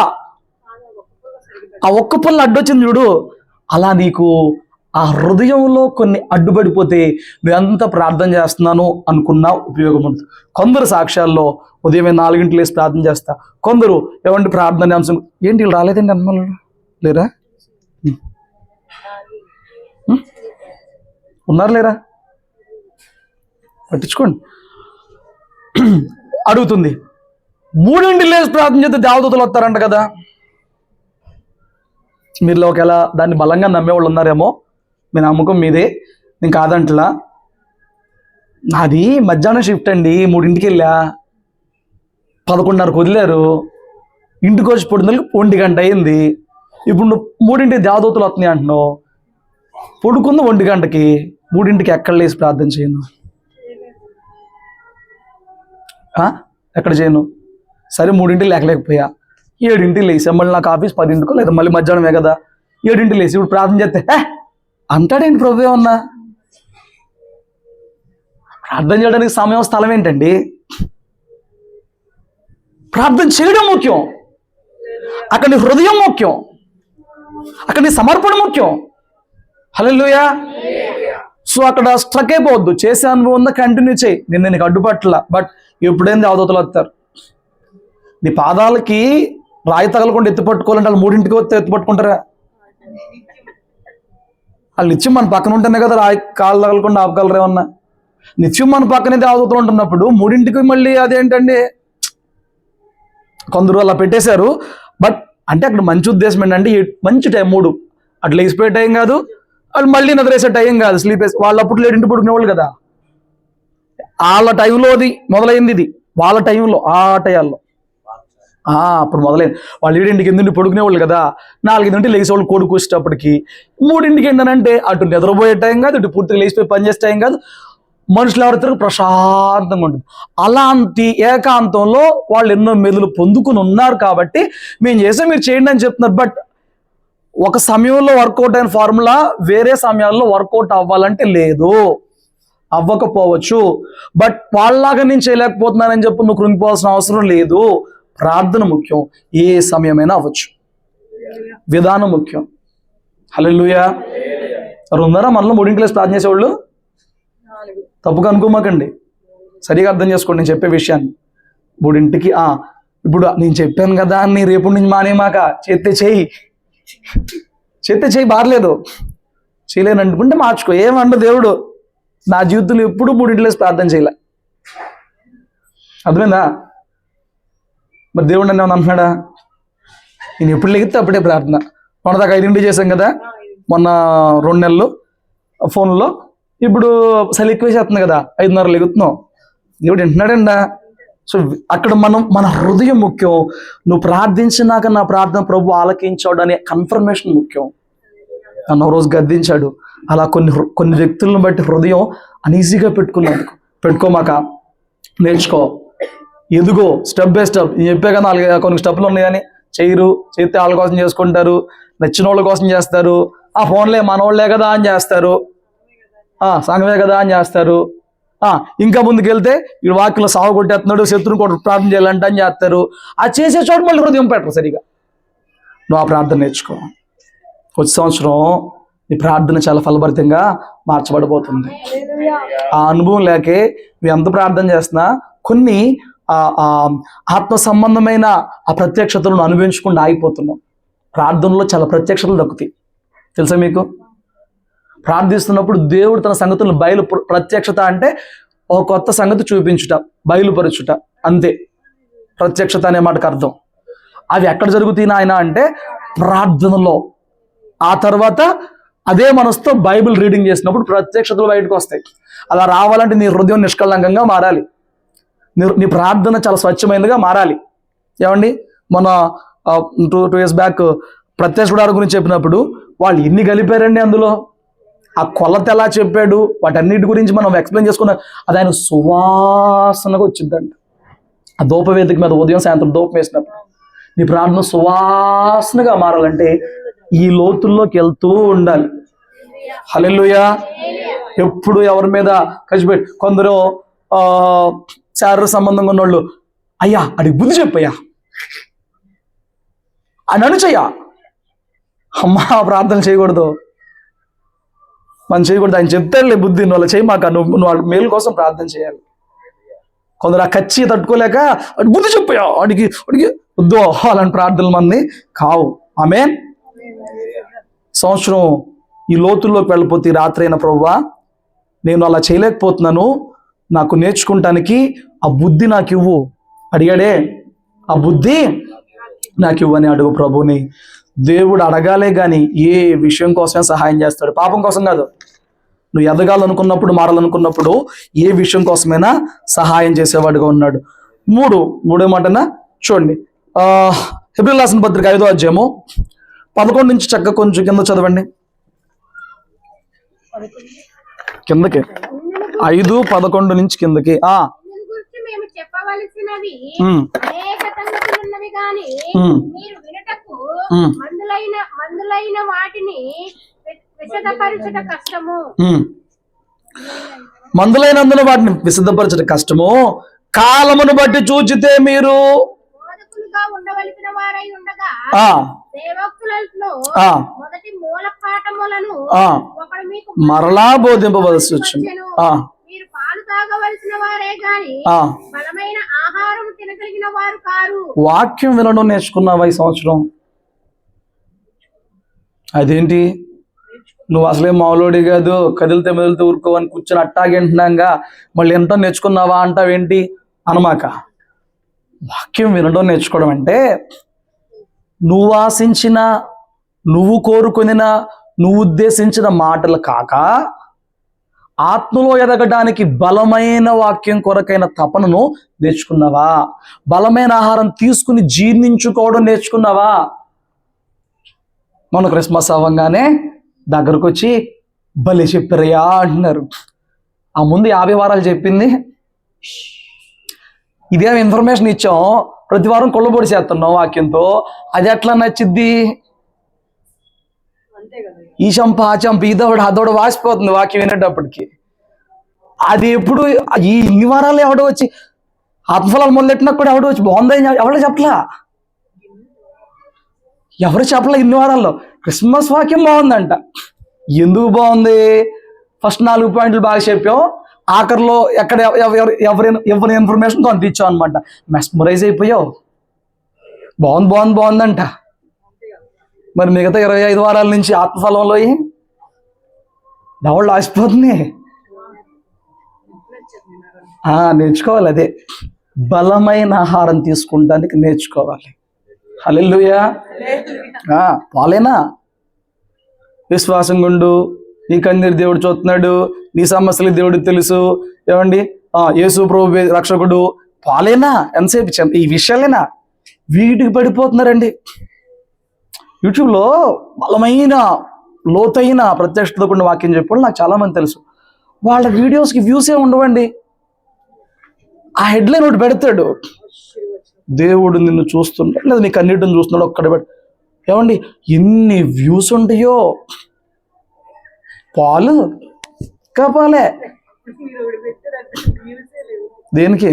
ఆ ఒక్క పుల్ల అడ్డొచ్చింది చూడు. అలా నీకు ఆ హృదయంలో కొన్ని అడ్డుపడిపోతే నువ్వెంత ప్రార్థన చేస్తున్నాను అనుకున్నా ఉపయోగం ఉండదు. కొందరు సాక్ష్యాల్లో ఉదయం 4 గంటలు వేసి ప్రార్థన చేస్తా, కొందరు ఏమంటే ప్రార్థన అంశం ఏంటి వీళ్ళు రాలేదండి అన్నమాలు లేరా, ఉన్నారు లేరా, పట్టించుకోండి. అడుగుతుంది 3 గంటలు లేసి ప్రార్థన చేస్తే దేవదూతలు వస్తారంట కదా. మీరులో ఒకవేళ దాన్ని బలంగా నమ్మేవాళ్ళు ఉన్నారేమో, మీ నమ్మకం మీదే, నేను కాదంటలా. నాది మధ్యాహ్నం షిఫ్ట్ అండి, 3ంటికి వెళ్ళా, 11:30కు వదిలేరు, ఇంటికి వచ్చి పొడుదలకి 1 గంట అయింది. ఇప్పుడు నువ్వు 3ంటికి దేవదూతలు వస్తున్నాయి అంటున్నావు, పడుకుంది 1 గంటకి, 3ంటికి ఎక్కడ లేసి ప్రార్థన చేయను? ఎక్కడ చేయను? సరే 3ంటికి లేకలేకపోయా, 7ంటికి లేసా, మళ్ళీ నాకు ఆఫీస్ 10ంటికో లేదా మళ్ళీ మధ్యాహ్నమే కదా, 7ంటికి లేసి ఇప్పుడు ప్రార్థన చేస్తే అంటాడేంటి ప్రభు ఏమన్నా? ప్రార్థన చేయడానికి సమయం స్థలం ఏంటండి? ప్రార్థన చేయడం ముఖ్యం, అక్కడ నీ హృదయం ముఖ్యం, అక్కడ నీ సమర్పణ ముఖ్యం. హల్లెలూయా. సో అక్కడ స్ట్రక్ అయిపోవద్దు, చేసే అనుభవం ఉందా కంటిన్యూ చేయి, నేను నీకు అడ్డుపట్ల. బట్ ఎప్పుడైనా దేవదూతలు వస్తారు. నీ పాదాలకి రాయి తగలకుండా ఎత్తి పట్టుకోవాలంటే వాళ్ళు 3ంటికి వస్తే ఎత్తి పట్టుకుంటారా? వాళ్ళు నిత్యం మన పక్కన ఉంటేనే కదా రాయి కాళ్ళు తగలకుండా ఆపగలరు ఏమన్నా. నిత్యం మన పక్కనే దేవదూతలు ఉంటున్నప్పుడు 3ంటికి మళ్ళీ అదేంటండి? కొందరు అలా పెట్టేశారు. బట్ అంటే అక్కడ మంచి ఉద్దేశం ఏంటంటే మంచి టైం 3 అట్లా లేచిపోయే టైం కాదు, వాళ్ళు మళ్ళీ నిద్రేసే టైం కాదు, స్లీప్ వేసి వాళ్ళు అప్పుడు 7ంటికి పడుకునేవాళ్ళు కదా. వాళ్ళ టైంలో అది మొదలైంది, ఇది వాళ్ళ టైంలో ఆ టయాల్లో అప్పుడు మొదలైంది. వాళ్ళు 7ంటికి 8ంటికి పడుకునేవాళ్ళు కదా, 4 లేచేవాళ్ళు కొడుకు వచ్చేటప్పటికి. 3ంటికి ఏంటంటే అటు నిద్రపోయే టైం కాదు, ఇటు పూర్తిగా లేచిపోయి పనిచేసే టైం కాదు, మనుషులు ఎవరితో ప్రశాంతంగా ఉంటుంది. అలాంటి ఏకాంతంలో వాళ్ళు ఎన్నో మెదులు పొందుకుని ఉన్నారు కాబట్టి మేము చేసే మీరు చేయండి అని చెప్తున్నారు. బట్ ఒక సమయంలో వర్కౌట్ అయిన ఫార్ములా వేరే సమయాల్లో వర్కౌట్ అవ్వాలంటే లేదు, అవ్వకపోవచ్చు. బట్ వాళ్ళలాగా నేను చేయలేకపోతున్నానని చెప్పి నువ్వు కృంగిపోవాల్సిన అవసరం లేదు. ప్రార్థన ముఖ్యం, ఏ సమయమైనా అవ్వచ్చు, విధానం ముఖ్యం. హల్లెలూయా. ఉన్నారా మనలో 3ంటికి లేసి ప్రార్థన చేసేవాళ్ళు? తప్పుగా అనుకోమాకండి, సరిగా అర్థం చేసుకోండి నేను చెప్పే విషయాన్ని. 3ంటికి ఇప్పుడు నేను చెప్పాను కదా అని రేపు నుంచి మానేమాక, చేస్తే చేయి బారలేదు, చేయలేను అనుకుంటే మార్చుకో, ఏమంట దేవుడు నా జీవితంలో ఎప్పుడు 3ంటికి లేసి ప్రార్థన చేయలే. అర్థమైందా? మరి దేవుడు నన్ను ఏమన్నా అంటున్నాడా? నేను ఎప్పుడు లెగితే అప్పుడే ప్రార్థన. మొన్నదాకా 5ంటికి చేశాం కదా, మొన్న 2 నెలలు ఫోన్లో. ఇప్పుడు సలి ఎక్కువ చేస్తుంది కదా, 5:30 లెగుతున్నాం. దేవుడు వింటున్నాడండా. సో అక్కడ మన హృదయం ముఖ్యం. నువ్వు ప్రార్థించినాక నా ప్రార్థన ప్రభు ఆలకించాడు అనే కన్ఫర్మేషన్ ముఖ్యం. నన్ను రోజు గద్దించాడు. అలా కొన్ని వ్యక్తులను బట్టి హృదయం అనీజీగా పెట్టుకోమాక, నేర్చుకో. ఎదుగో స్టెప్ బై స్టెప్ చెప్పే కదా కొన్ని స్టెప్లు ఉన్నాయని చేయరు, చేస్తే వాళ్ళ కోసం చేసుకుంటారు, నచ్చిన వాళ్ళ కోసం చేస్తారు, ఆ ఫోన్లే మనోళ్లే కదా అని చేస్తారు, సంఘమే కదా అని చేస్తారు. ఇంకా ముందుకెళ్తే ఈ వాక్యంలో సాగు కొట్టేస్తున్నాడు, శత్రువుని కొట్టు ప్రార్థన చేయాలంటే అని చేస్తారు. ఆ చేసే చోట మళ్ళీ హృదయం పెట్టరు సరిగా. నువ్వు ఆ ప్రార్థన నేర్చుకో. వచ్చే సంవత్సరం నీ ప్రార్థన చాలా ఫలభరితంగా మార్చబడిపోతుంది. ఆ అనుభవం లేకే నువ్వు ఎంత ప్రార్థన చేస్తున్నా కొన్ని ఆత్మ సంబంధమైన ఆ ప్రత్యక్షతలను అనుభవించకుండా ఆగిపోతున్నాం. ప్రార్థనలో చాలా ప్రత్యక్షతలు దక్కుతాయి తెలుసా మీకు? ప్రార్థిస్తున్నప్పుడు దేవుడు తన సంగతులను ప్రత్యక్షత అంటే ఒక కొత్త సంగతి చూపించుట, బయలుపరచుట, అంతే ప్రత్యక్షత అనే మాటకు అర్థం. అవి ఎక్కడ జరుగుతాయి నాయన అంటే ప్రార్థనలో. ఆ తర్వాత అదే మనసుతో బైబిల్ రీడింగ్ చేసినప్పుడు ప్రత్యక్షతలు బయటకు వస్తాయి. అలా రావాలంటే నీ హృదయం నిష్కళంకంగా మారాలి, నీ ప్రార్థన చాలా స్వచ్ఛమైనదిగా మారాలి. ఏమండి, మన 2 years బ్యాక్ ప్రత్యక్ష గుడారం గురించి చెప్పినప్పుడు వాళ్ళు ఎన్ని కలిపారండి అందులో, ఆ కొలత ఎలా చెప్పాడు, వాటన్నిటి గురించి మనం ఎక్స్ప్లెయిన్ చేసుకున్నాం. అది ఆయన సువాసనగా వచ్చిందంట. ఆ ధూపవేదిక మీద ఉదయం సాయంత్రం ధూపం వేసినప్పుడు నీ ప్రార్థన సువాసనగా మారాలంటే ఈ లోతుల్లోకి వెళ్తూ ఉండాలి. హల్లెలూయా. ఎప్పుడు ఎవరి మీద ఖర్చుపెట్టి కొందరు శారీరక సంబంధంగా ఉన్నోళ్ళు, అయ్యా అడిగి బుద్ధి చెప్పయ్యా అని అనుచయ్యా, అమ్మా ప్రార్థన చేయకూడదు, మనం చేయకూడదు. ఆయన చెప్తాడులే బుద్ధి, నువ్వు అలా చేయమాక, నువ్వు వాళ్ళ మేలు కోసం ప్రార్థన చేయాలి. కొందరు ఆ కచ్చి తట్టుకోలేక అడిగి బుద్ధి చెప్పయ్యా, అడిగి వద్దు అలాంటి ప్రార్థనలు మంది కావు. ఆమేన్. సంవత్సరం ఈ లోతుల్లోకి వెళ్ళిపోతే రాత్రి అయిన ప్రభువా నేను అలా చేయలేకపోతున్నాను, నాకు నేర్చుకుంటానికి ఆ బుద్ధి నాకు ఇవ్వు అడిగాడే, ఆ బుద్ధి నాకు ఇవ్వని అడుగు ప్రభుని. దేవుడు అడగాలే కానీ ఏ విషయం కోసమే సహాయం చేస్తాడు, పాపం కోసం కాదు. నువ్వు ఎదగాలనుకున్నప్పుడు, మారాలనుకున్నప్పుడు ఏ విషయం కోసమైనా సహాయం చేసేవాడుగా ఉన్నాడు. మూడేమంటనా చూడండి, హెబ్రీయులకు రాసిన పత్రిక 5వ అధ్యాయము 11 నుంచి చక్కగా కొంచెం కింద చదవండి. కిందకి 5:11 నుంచి కిందకి. మేము చెప్పవలసినవి అనేక సంగతులు ఉన్నవి గాని మీరు వినటకు మందులైన వాటిని విశదపరచుట కష్టము. మందులైనందున వాటిని విశదపరచుట కష్టము. కాలమును బట్టి చూచితే మీరు బోధకులుగా ఉండవలసిన వారై ఉండగా దేవోక్తులలో మొదటి మూల పాఠములను ఒకడు మీకు మరలా బోధింపవలసి వచ్చింది. మీరు పాలు తాగవలసిన వారే గాని బలమైన ఆహారం తినగలిగిన వారు కారు. వాక్యం వినడం నేర్చుకున్నావా ఈ సంవత్సరం? అదేంటి నువ్వు అసలే మామూలుడి కాదు, కదిలితే మెదిలితే ఊరుకోవని కూర్చొని అట్టాగంటున్నాగా మళ్ళీ ఎంత నేర్చుకున్నావా అంటావేంటి అనమాక. వాక్యం వినడం నేర్చుకోవడం అంటే నువ్వు ఆశించిన, నువ్వు కోరుకునిన, నువ్వు ఉద్దేశించిన మాటలు కాక ఆత్మలో ఎదగడానికి బలమైన వాక్యం కొరకైన తపనను నేర్చుకున్నావా? బలమైన ఆహారం తీసుకుని జీర్ణించుకోవడం నేర్చుకున్నావా? మన క్రిస్మస్ అవ్వగానే దగ్గరకు వచ్చి భలే చెప్పారయ్యా అంటున్నారు. ఆ ముందు 50 వారాలు చెప్పింది ఇదేం ఇన్ఫర్మేషన్ ఇచ్చాం, ప్రతి వారం కొల్లబొడి చేస్తున్నాం వాక్యంతో, అది ఎట్లా నచ్చిద్ది? ఈ చంప ఆ చంప ఇదోడు అదోడు వాసిపోతుంది వాక్యం వినేటప్పటికి. అది ఎప్పుడు ఈ ఇన్ని వారాలు ఎవడో వచ్చి ఆత్మఫలాలు మొదలెట్టినా కూడా ఎవడో వచ్చి బాగుందని ఎవడో చెప్పలా, ఎవరు చెప్పలే. ఇన్ని వారాల్లో క్రిస్మస్ వాక్యం బాగుందంట. ఎందుకు బాగుంది? ఫస్ట్ 4 పాయింట్లు బాగా చెప్పాం, ఆఖరిలో ఎక్కడ ఎవరి ఇన్ఫర్మేషన్ కొంత ఇచ్చాం అనమాట. మెస్మరైజ్ అయిపోయావు, బాగుందంట. మరి మిగతా 25 వారాల నుంచి ఆత్మఫలంలో దవళ్ళు ఆసిపోతుంది. నేర్చుకోవాలి, అదే బలమైన ఆహారం తీసుకుంటానికి నేర్చుకోవాలి. హల్లెలూయా. పాలేనా విశ్వాసం గుండు, నీ కన్నీరు దేవుడు చూస్తున్నాడు, నీ సమస్యలు దేవుడికి తెలుసు. ఏమండి, యేసు ప్రభు రక్షకుడు, పాలేనా ఎంతసేపు ఈ విషయాలేనా? వీటికి పడిపోతున్నారండి. యూట్యూబ్లో బలమైన లోతైన ప్రత్యక్షత కూడిన వాక్యం చెప్పాడు నాకు చాలా మంది తెలుసు. వాళ్ళ వీడియోస్కి వ్యూసే ఉండవండి. ఆ హెడ్లైన్ ఒకటి పెడతాడు, దేవుడు నిన్ను చూస్తున్నాడు లేదా నీ కన్నీటిని చూస్తున్నాడు ఒక్కడే ఏమండి ఎన్ని వ్యూస్ ఉంటాయో. పాలు కాపాలే దేనికి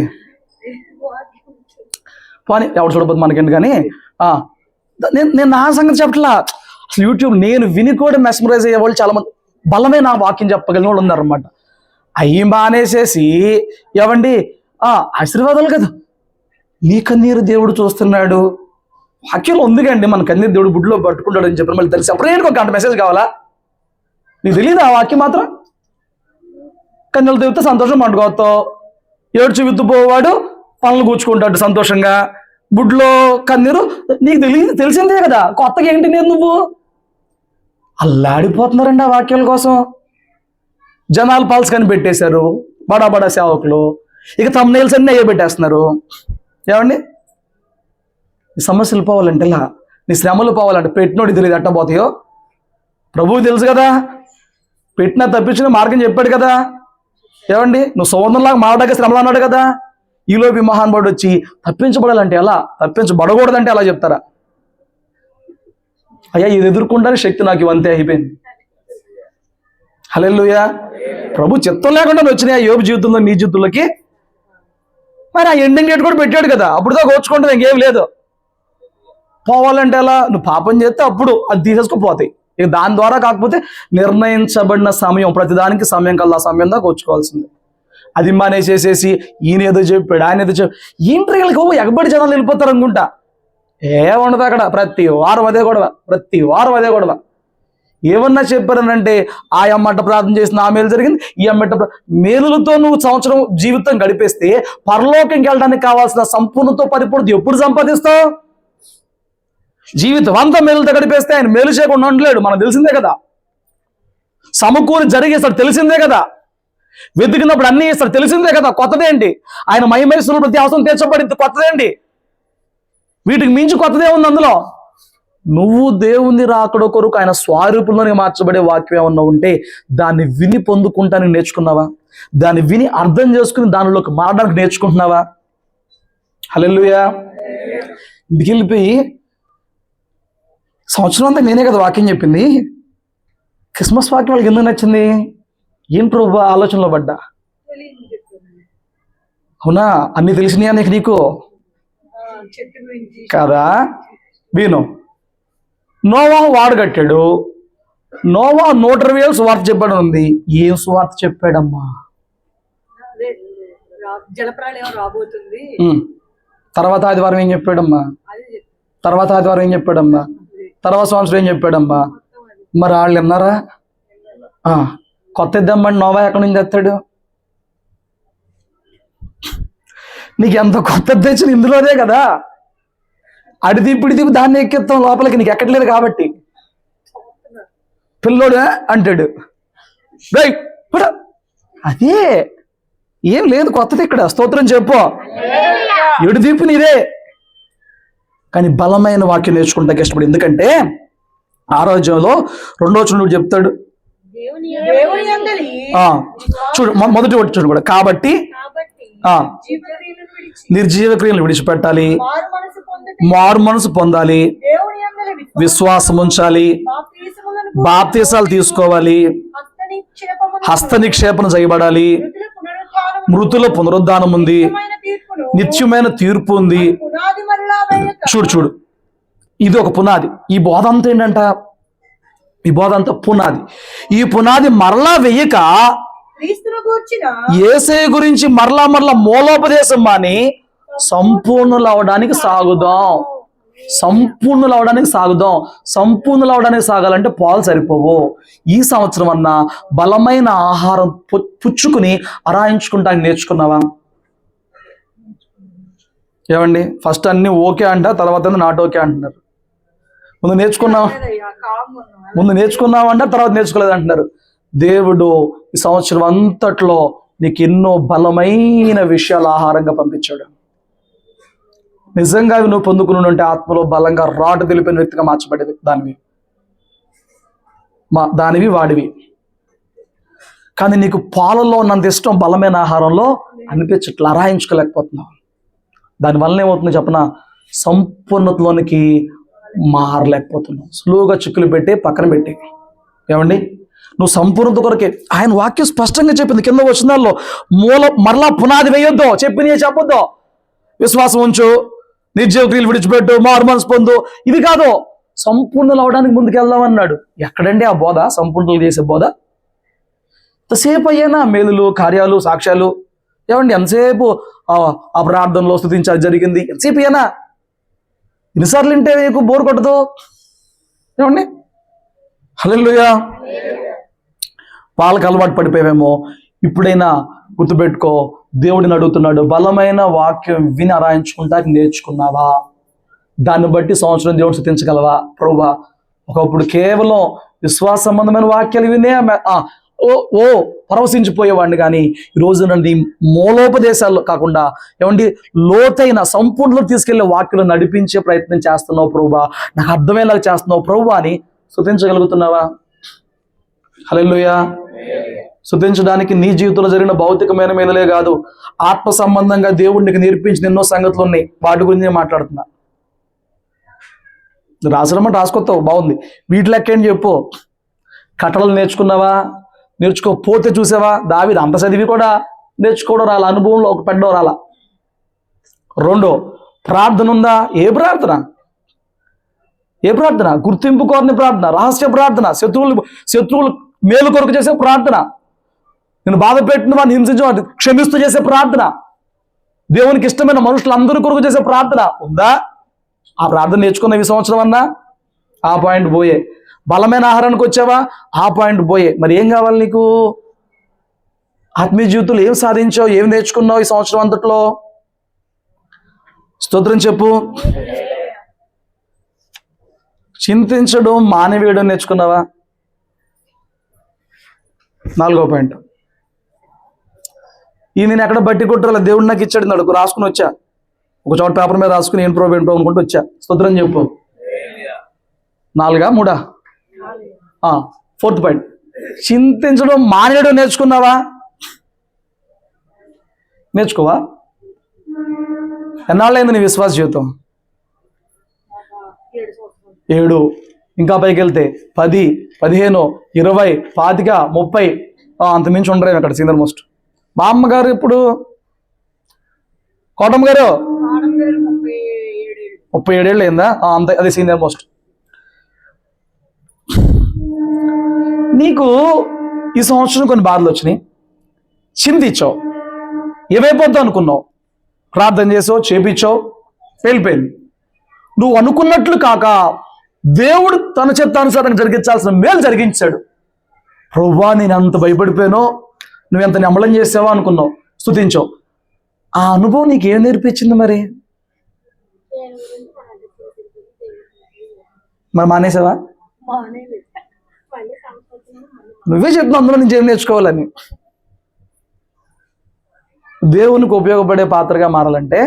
పోనీ ఎవరు చూడబోదు మనకేంటి. కానీ నేను నా సంగతి చెప్పట్లా, అసలు యూట్యూబ్ నేను విని కూడా మెస్మరైజ్ అయ్యే వాళ్ళు చాలా మంది బలమే నా వాక్యం చెప్పగలిగిన వాళ్ళు ఉన్నారనమాట. అవి మానేసేసి ఏవండి ఆశీర్వాదాలు కదా, నీ కన్నీరు దేవుడు చూస్తున్నాడు వాక్యంలో ఉందిగండి, మన కన్నీరు దేవుడు బుడ్లో పట్టుకుంటాడు అని చెప్పి మళ్ళీ తెలిసి సపరేట్గా ఒక గంట మెసేజ్ కావాలా? నీకు తెలియదు ఆ వాక్యం మాత్రం. కన్నీళ్ళు తిరిగితే సంతోషం పండుకోతావు, ఏడ్చి విత్తుపోవాడు పనులు కూర్చుకుంటాడు సంతోషంగా, బుడ్లో కన్నీరు నీకు తెలిసిందే కదా, కొత్తగా ఏంటి నేను నువ్వు అల్లాడిపోతున్నారండి ఆ వాక్యాల కోసం. జనాలు పల్స్ కని పెట్టేశారు బడా బడా సేవకులు, ఇక తమ్నైల్స్ అన్నీ అయ్యే పెట్టేస్తున్నారు. ఏమండి నీ సమస్యలు పోవాలంటే ఇలా, నీ శ్రమలు పోవాలంటే పెట్టినోడికి తెలియదు ఎట్ట పోతాయో. ప్రభువు తెలుసు కదా, పెట్టినా తప్పించిన మార్గం చెప్పాడు కదా. ఏమండి నువ్వు సోదరులాగా మారడానికి శ్రమలు అన్నాడు కదా. ఈలోపు మహానుభావుడు వచ్చి తప్పించబడాలంటే ఎలా, తప్పించబడకూడదంటే ఎలా చెప్తారా? అయ్యా ఇది ఎదుర్కొంటానికి శక్తి నాకు ఇవంతే అయిపోయింది. హల్లెలూయా. ప్రభు చిత్తం లేకుండా వచ్చినాయి యోబు జీవితంలో నీ జీవితంలోకి. మరి ఆ ఎండింగ్ డేట్ కూడా పెట్టాడు కదా, అప్పుడుదా కోర్చుకుంటుంది, ఇంకేం లేదు. పోవాలంటే ఎలా, నువ్వు పాపం చేస్తే అప్పుడు అది తీసేసుకుపోతాయి. ఇక దాని ద్వారా కాకపోతే నిర్ణయించబడిన సమయం, ప్రతిదానికి సమయం కల్లా ఆ సమయం దాకా వచ్చుకోవాల్సిందే. అది మానేసేసేసి ఈయన ఏదో చెప్పాడు ఆయన ఏదో చెప్పాడు, ఏంటి ఎగబడి జనాలు వెళ్ళిపోతారు అనుకుంటా. ఏముండదు అక్కడ, ప్రతి వారం అదే గొడవ. ఏమన్నా చెప్పారనంటే ఆ అమ్మట ప్రార్థన చేసిన ఆ మేలు జరిగింది, ఈ అమ్మట మేలులతో నువ్వు సంవత్సరం జీవితం గడిపేస్తే పరలోకంకి వెళ్ళడానికి కావాల్సిన సంపూర్ణతో పరిపూర్ణత ఎప్పుడు సంపాదిస్తావు? జీవితం అంతా మేలుతో గడిపేస్తే ఆయన మేలు చేయకుండా ఉండలేడు, మనకు తెలిసిందే కదా. సమకూరి జరిగేస్తాడు తెలిసిందే కదా, వెతికినప్పుడు అన్ని ఇస్తాడు తెలిసిందే కదా. కొత్తదేంటి? ఆయన మహిమేశ్వరుడు ప్రతి అవసరం తీర్చబడింది, కొత్తదేంటి? వీటికి మించి కొత్తదే ఉంది అందులో. నువ్వు దేవుని రాకడ కొరకు ఆయన స్వరూపంలోనే మార్చబడే వాక్యం ఏమన్నా ఉంటే దాన్ని విని పొందుకుంటానికి నేర్చుకున్నావా? దాన్ని విని అర్థం చేసుకుని దానిలోకి మారడానికి నేర్చుకుంటున్నావా? హల్లెలూయా. ఇంటికి వెళ్ళిపోయి సంవత్సరం అంతా నేనే కదా వాక్యం చెప్పింది, క్రిస్మస్ వాక్యం వాళ్ళకి ఎందుకు నచ్చింది? ఏం ప్రభు ఆలోచనలో పడ్డా? అవునా, అన్ని తెలిసినాయా నీకు కదా? విను, నోవా వాడు కట్టాడు, నోవా 120 సువార్త చెప్పడం ఉంది. ఏం సువార్త చెప్పాడమ్మా? జలప్రళయం రాబోతుంది. తర్వాత ఆదివారం ఏం చెప్పాడమ్మా? తర్వాత సంవత్సరం ఏం చెప్పాడమ్మా? మరి వాళ్ళు విన్నారా? కొత్త ఇద్దామని నోవా ఎక్కడి నుంచి తెస్తాడు? నీకు ఎంత కొత్త తెచ్చిన ఇందులోనే కదా. అడిది ఇప్పుడు దాన్ని ఎక్కిస్తాం లోపలికి, నీకు ఎక్కట్లేదు కాబట్టి. పిల్లోడు అంటాడు అదే ఏం లేదు కొత్తది ఇక్కడ, స్తోత్రం చెప్పు, ఎడుదీపు నీదే. కానీ బలమైన వాక్యం నేర్చుకుంటాకి ఇష్టపడి, ఎందుకంటే ఆరోగ్యంలో 2వ వచనం చెప్తాడు. చూడు మొదటి వచనం కూడా, కాబట్టి నిర్జీవ క్రియలు విడిచిపెట్టాలి, మారు మనసు పొందాలి, విశ్వాసం ఉంచాలి, బాప్తీసాలు తీసుకోవాలి, హస్త నిక్షేపణ చేయబడాలి, మృతుల పునరుద్ధానం ఉంది, నిత్యమైన తీర్పు ఉంది. చూడు ఇది ఒక పునాది. ఈ బోధ అంతా ఏంటంట? ఈ బోధ అంతా పునాది. ఈ పునాది మరలా వెయ్యక యేసయ్య గురించి మరలా మూలోపదేశం మాని సంపూర్ణులు అవడానికి సాగాలంటే పాలు సరిపోవు. ఈ సంవత్సరం అన్నా బలమైన ఆహారం పుచ్చుకుని అరాయించుకుంటానికి నేర్చుకున్నావా? ఏమండి ఫస్ట్ అన్ని ఓకే అంట, తర్వాత నాట్ ఓకే అంటున్నారు. ముందు నేర్చుకున్నావంట, తర్వాత నేర్చుకోలేదు అంటున్నారు. దేవుడు ఈ సంవత్సరం అంతట్లో నీకు ఎన్నో బలమైన విషయాలు ఆహారంగా పంపించాడు. నిజంగా నువ్వు పొందుకుని ఉంటే ఆత్మలో బలంగా రాటు తెలిపిన వ్యక్తిగా మార్చబడేది. దానివి వాడివి. కానీ నీకు పాలల్లో ఉన్నంత ఇష్టం బలమైన ఆహారంలో అనిపించట్లా, అరాయించుకోలేకపోతున్నావు. దానివల్ల ఏమవుతుంది చెప్పనా, సంపూర్ణతలోనికి మారలేకపోతున్నావు. స్లోగా చిక్కులు పెట్టి పక్కన పెట్టి, ఏమండి నువ్వు సంపూర్ణత కొరకే ఆయన వాక్యం స్పష్టంగా చెప్పింది. కింద వచనాల్లో మరలా పునాది వేయొద్దు, చెప్పినవి చెప్పొద్దు. విశ్వాసం ఉంచు, నిర్జీవ క్రియలు విడిచిపెట్టు, మారు మనసు పొందు, ఇది కాదు. సంపూర్ణలు అవడానికి ముందుకు వెళ్దామన్నాడు. ఎక్కడండి ఆ బోధ, సంపూర్ణలు చేసే బోధ? ఎంతసేపు అయ్యానా మేలులు, కార్యాలు, సాక్ష్యాలు, ఏమండి ఎంతసేపు ఆ ప్రార్థనలో స్తుతించాలి జరిగింది, ఎంతసేపు అయ్యానా? ఎన్నిసార్లు వింటే నీకు బోర్ కొట్టదు? ఏమండి హల్లెలూయా. వాళ్ళకి అలవాటు పడిపోయావేమో. ఇప్పుడైనా గుర్తుపెట్టుకో, దేవుడిని అడుగుతున్నాడు, బలమైన వాక్యం విని అరాయించుకుంటానికి నేర్చుకున్నావా? దాన్ని బట్టి సంవత్సరం దేవుడు స్తుతించగలవా? ప్రభువా, ఒకప్పుడు కేవలం విశ్వాస సంబంధమైన వాక్యాలు వినే పరవశించిపోయేవాడిని, కానీ ఈ రోజు నన్ను మూలోపదేశాల్లో కాకుండా ఏమండి లోతైన సంపూర్ణలో తీసుకెళ్లే వాక్యాలు నడిపించే ప్రయత్నం చేస్తున్నావు ప్రభువా, నాకు అర్థమయ్యేలాగా చేస్తున్నావు ప్రభువా అని స్తుతించగలుగుతున్నావా? హల్లెలూయా. స్తుతించడానికి నీ జీవితంలో జరిగిన భౌతికమైన మేలులే కాదు, ఆత్మ సంబంధంగా దేవుడు నీకు నేర్పించిన ఎన్నో సంగతులు ఉన్నాయి. వాటి గురించి నేను మాట్లాడుతున్నా. రాసరమ్మంటే రాసుకొస్తావు, బాగుంది. వీటి లెక్క ఏంటి చెప్పు. కట్టడలు నేర్చుకున్నావా? నేర్చుకోకపోతే చూసావా, దావీదు అంత చదివి కూడా నేర్చుకోవడం రాలా, అనుభవంలో ఒక పెద్దో రాలా. రెండో, ప్రార్థన ఉందా? ఏ ప్రార్థన? ఏ ప్రార్థన? గుర్తింపు కోరని ప్రార్థన, రహస్య ప్రార్థన, శత్రువులు మేలు కొరకు చేసే ప్రార్థన, నేను బాధ పెట్టిన వాడిని హింసించిన వాడిని క్షమిస్తూ చేసే ప్రార్థన, దేవునికి ఇష్టమైన మనుషులందరి కొరకు చేసే ప్రార్థన ఉందా? ఆ ప్రార్థన నేర్చుకున్న ఈ సంవత్సరం అన్నా ఆ పాయింట్ పోయే. బలమైన ఆహారానికి వచ్చావా? ఆ పాయింట్ పోయే. మరి ఏం కావాలి నీకు? ఆత్మీయ జీవితంలో ఏం సాధించావు, ఏం నేర్చుకున్నావు ఈ సంవత్సరం అంతట్లో? స్తోత్రం చెప్పు. చింతించడం మానవీయడం నేర్చుకున్నావా? 4వ పాయింట్, ఈ నేను ఎక్కడ బట్టి కొట్టాల దేవుడు నాకు ఇచ్చాడు నడుకు రాసుకుని వచ్చా. ఒక చోట పేపర్ మీద రాసుకుని ఏం ప్రభు అనుకుంటూ వచ్చా. స్తోత్రం చెప్పు. 4 3 4th పాయింట్, చింతించడం మానేయడం నేర్చుకున్నావా? నేర్చుకోవా? ఎన్నాళ్ళైంది నీ విశ్వాస జీవితం? 7, ఇంకా పైకి వెళ్తే 10, 15, 20, 25, 30, అంత మించి ఉండరేమో అక్కడ సీనియర్ మోస్ట్. మా అమ్మగారు ఇప్పుడు కోటమ్మ గారు 37 ఏళ్ళు అయిందా? అంతే, అది సీనియర్ మోస్ట్. నీకు ఈ సంవత్సరం కొన్ని బాధలు వచ్చినాయి, చింతించావు, ఏమైపోద్దావు అనుకున్నావు, ప్రార్థన చేసావు, చేపించావు, వెళ్ళిపోయింది. నువ్వు అనుకున్నట్లు కాక దేవుడు తన చిత్తానుసారంగా జరిగించాల్సిన మేలు జరిగించాడు. ప్రభువా, నేను అంత భయపడిపోయానో, నువ్వెంత నమ్మలం చేసావా అనుకున్నావు, స్తుతించావు. ఆ అనుభవం నీకు ఏం నేర్పించింది? మరి మానేసావా? నువ్వే చెప్తున్నావు అందులో నుంచి ఏం నేర్చుకోవాలని. దేవునికి ఉపయోగపడే పాత్రగా మారాలంటే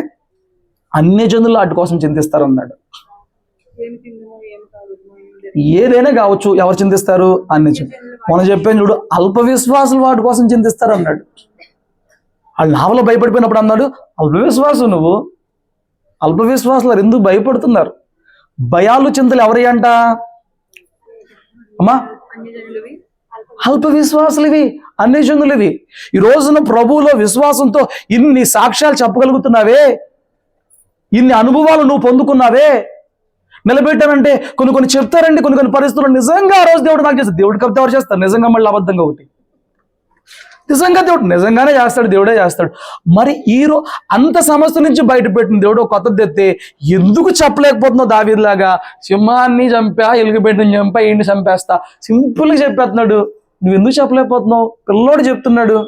అన్ని జనులు వాటి కోసం చింతిస్తారన్నాడు. ఏదైనా కావచ్చు, ఎవరు చింతిస్తారు? అన్ని మనం చెప్పాను చూడు, అల్ప విశ్వాసులు వాటి కోసం చింతిస్తారు అన్నాడు. వాళ్ళు నావలో భయపడిపోయినప్పుడు అన్నాడు, అల్ప విశ్వాసం నువ్వు, అల్ప విశ్వాసులు ఎందుకు భయపడుతున్నారు? భయాలు చింతలు ఎవరి అంట అమ్మా? అల్ప విశ్వాసులవి, అన్ని జనులవి. ఈ రోజున ప్రభువులో విశ్వాసంతో ఇన్ని సాక్ష్యాలు చెప్పగలుగుతున్నావే, ఇన్ని అనుభవాలు నువ్వు పొందుకున్నావే, నిలబెట్టానంటే కొన్ని చెప్తారండి, కొన్ని పరిస్థితులు నిజంగా ఆ రోజు దేవుడు నాకు చేస్తాడు. దేవుడు కవిత ఎవరు చేస్తారు? నిజంగా మళ్ళీ అబద్ధంగా ఒకటి. నిజంగా దేవుడు నిజంగానే చేస్తాడు, దేవుడే చేస్తాడు. మరి అంత సమస్య నుంచి బయటపెట్టిన దేవుడు కొత్తది తెస్తే ఎందుకు చెప్పలేకపోతున్నావు? దావీదులాగా సింహాన్ని చంపా, ఎలుగుబెట్టిని చంపా, ఏంటి చంపేస్తా, సింపుల్గా చెప్పేస్తున్నాడు. నువ్వు ఎందుకు చెప్పలేకపోతున్నావు? పిల్లోడు చెప్తున్నాడు,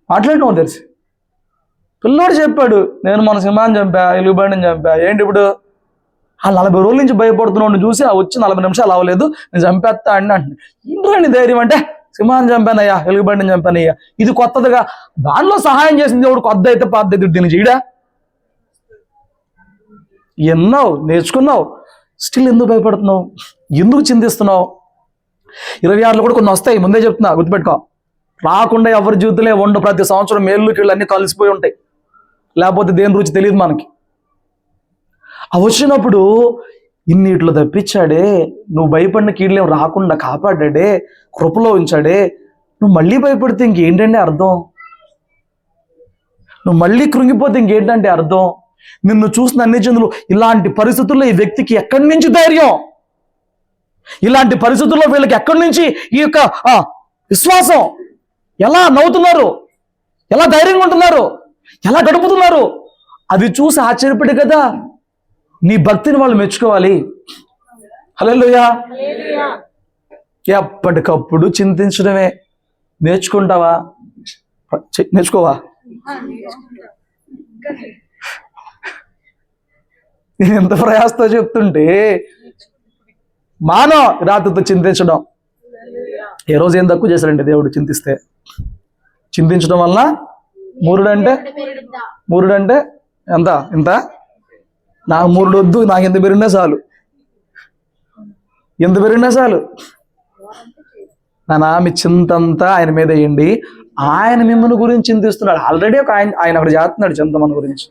మాట్లాడినావు తెలిసి. పిల్లోడు చెప్పాడు, నేను మన సింహాన్ని చంపా, ఎలుగుబండిని చంపా. ఏంటి ఇప్పుడు? ఆ 40 రోజుల నుంచి భయపడుతున్నాడు చూసి వచ్చి 40 నిమిషాలు అవ్వలేదు, నేను చంపేస్తా అని అంటున్నాడు. ఏంటండి ధైర్యం అంటే? సింహాన్ని చంపానయ్యా, ఎలుగుబండిని చంపానయ్యా. ఇది కొత్తదిగా దానిలో సహాయం చేసింది దేవుడు. కొత్త అయితే పాత అయితే దీన్ని చేయడా? ఎన్నావు, నేర్చుకున్నావు, స్టిల్ ఎందుకు భయపడుతున్నావు? ఎందుకు చింతిస్తున్నావు? 26లో కూడా కొన్ని వస్తాయి, ముందే చెప్తున్నా, గుర్తుపెట్టుకో. రాకుండా ఎవరి జీవితంలో ఉండవు. ప్రతి సంవత్సరం మేళ్ళు కీళ్ళు అన్నీ కలిసిపోయి ఉంటాయి, లేకపోతే దేని రుచి తెలియదు మనకి. అవి వచ్చినప్పుడు ఇన్నిట్లో తప్పించాడే, నువ్వు భయపడిన కీళ్ళేం రాకుండా కాపాడాడే, కృపలో ఉంచాడే, నువ్వు మళ్ళీ భయపడితే ఇంకేంటంటే అర్థం? నువ్వు మళ్ళీ కృంగిపోతే ఇంకేంటంటే అర్థం? నిన్ను చూసిన అన్ని జనులు ఇలాంటి పరిస్థితుల్లో ఈ వ్యక్తికి ఎక్కడి నుంచి ధైర్యం, ఇలాంటి పరిస్థితుల్లో వీళ్ళకి ఎక్కడి నుంచి ఈ యొక్క విశ్వాసం, ఎలా నవ్వుతున్నారు, ఎలా ధైర్యంగా ఉంటున్నారు, ఎలా గడుపుతున్నారు, అది చూసి ఆశ్చర్యపడి కదా నీ భక్తిని వాళ్ళు మెచ్చుకోవాలి. హల్లెలూయా. ఎప్పటికప్పుడు చింతించడమే. నేర్చుకుంటావా? నేర్చుకోవా? నేను ఎంత ప్రయాసతో చెప్తుంటే మానవ రాత్రితో చింతించడం. ఏ రోజు ఏం తక్కువ చేశాడండి దేవుడు చింతిస్తే? చింతించడం వల్ల మూరుడంటే ఎంత? ఇంత నాకు మూరుడు వద్దు, నాకు ఎంత పెరిగినా చాలు, ఎంత పెరిగినా చాలు. నానా మీ చింతంతా ఆయన మీద వేయండి. ఆయన మిమ్మల్ని గురించి చింతిస్తున్నాడు. ఆల్రెడీ ఒక ఆయన అక్కడ చేస్తున్నాడు చింత మన గురించి.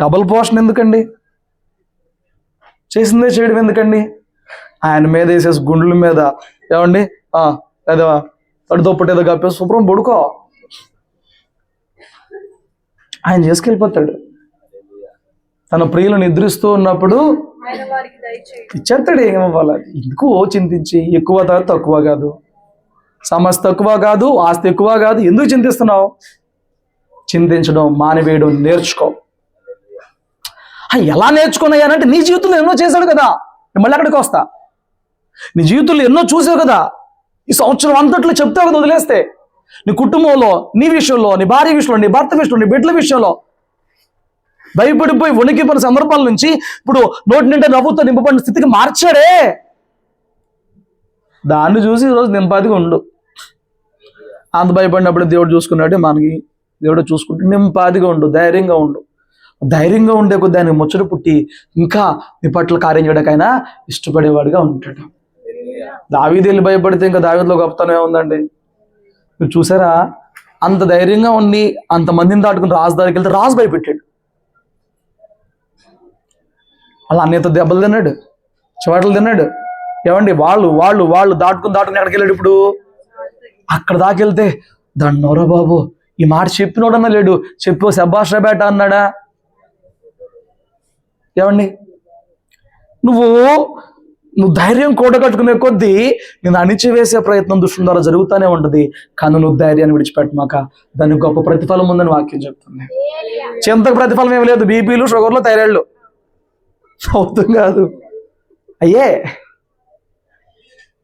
డబుల్ పోర్షన్ ఎందుకండి? చేసిందే చేయడం ఎందుకండి? ఆయన మీద వేసేసి గుండెల మీద ఏమండి ఏదో తడిదొప్పటి ఏదో కప్పేసి శుభ్రం పడుకో, ఆయన చేసుకెళ్ళిపోతాడు. తన ప్రియులు నిద్రిస్తూ ఉన్నప్పుడు ఇచ్చేస్తాడు. ఏమవ్వాలి? ఎందుకు చింతించి? ఎక్కువ తక్కువ కాదు, సమస్య తక్కువ కాదు, ఆస్తి ఎక్కువ కాదు, ఎందుకు చింతిస్తున్నావు? చింతించడం మానివేయడం నేర్చుకో. ఎలా నేర్చుకున్నాయనంటే నీ జీవితంలో ఎన్నో చేశాడు కదా. మళ్ళీ అక్కడికి వస్తా. నీ జీవితంలో ఎన్నో చూసావు కదా, ఈ సంవత్సరం అంతట్లో చెప్తావు కదా వదిలేస్తే. నీ కుటుంబంలో, నీ విషయంలో, నీ భార్య విషయంలో, నీ భర్త విషయంలో, నీ బిడ్డల విషయంలో భయపడిపోయి వణికిపోయిన సందర్భాల నుంచి ఇప్పుడు నోటి నిండా నవ్వుతో నింపబడిన స్థితికి మార్చాడే. దాన్ని చూసి ఈరోజు నింపాదిగా ఉండు. అంత భయపడినప్పుడు దేవుడు చూసుకున్నాడు, మనకి దేవుడు చూసుకుంటే నింపాదిగా ఉండు, ధైర్యంగా ఉండు. ధైర్యంగా ఉండే కొద్ది దానికి ముచ్చట పుట్టి ఇంకా నీ పట్ల కార్యం చేయడానికైనా ఇష్టపడేవాడుగా ఉంటాడు. దావీదు వెళ్ళి భయపడితే ఇంకా దావీదులో గొప్పతనం ఏముందండి? మీరు చూసారా? అంత ధైర్యంగా ఉండి అంతమందిని దాటుకుని రాజు దగ్గరికి వెళ్తే రాజు భయపెట్టాడు. అలా అన్నయ్యతో దెబ్బలు తిన్నాడు, చివాట్లు తిన్నాడు. ఏమండి వాళ్ళు దాటుకుని ఎక్కడికి వెళ్ళాడు? ఇప్పుడు అక్కడ దాకెళ్తే దన్నోరా బాబు, ఈ మాట చెప్పినోడన్నా లేడు, చెప్పు శబాష్ రా బేట అన్నాడా? ఏమండి, నువ్వు ధైర్యం కూడగట్టుకునే కొద్దీ నేను అణిచివేసే ప్రయత్నం దుష్టుల ద్వారా జరుగుతూనే ఉంటుంది. కానీ నువ్వు ధైర్యాన్ని విడిచిపెట్టమాక, దానికి గొప్ప ప్రతిఫలం ఉందని వాక్యం చెప్తుంది. చింతకు ప్రతిఫలం ఏమి లేదు, బీపీలు, షుగర్లు, థైరాయిడ్లు అవుతుంది కాదు అయ్యే.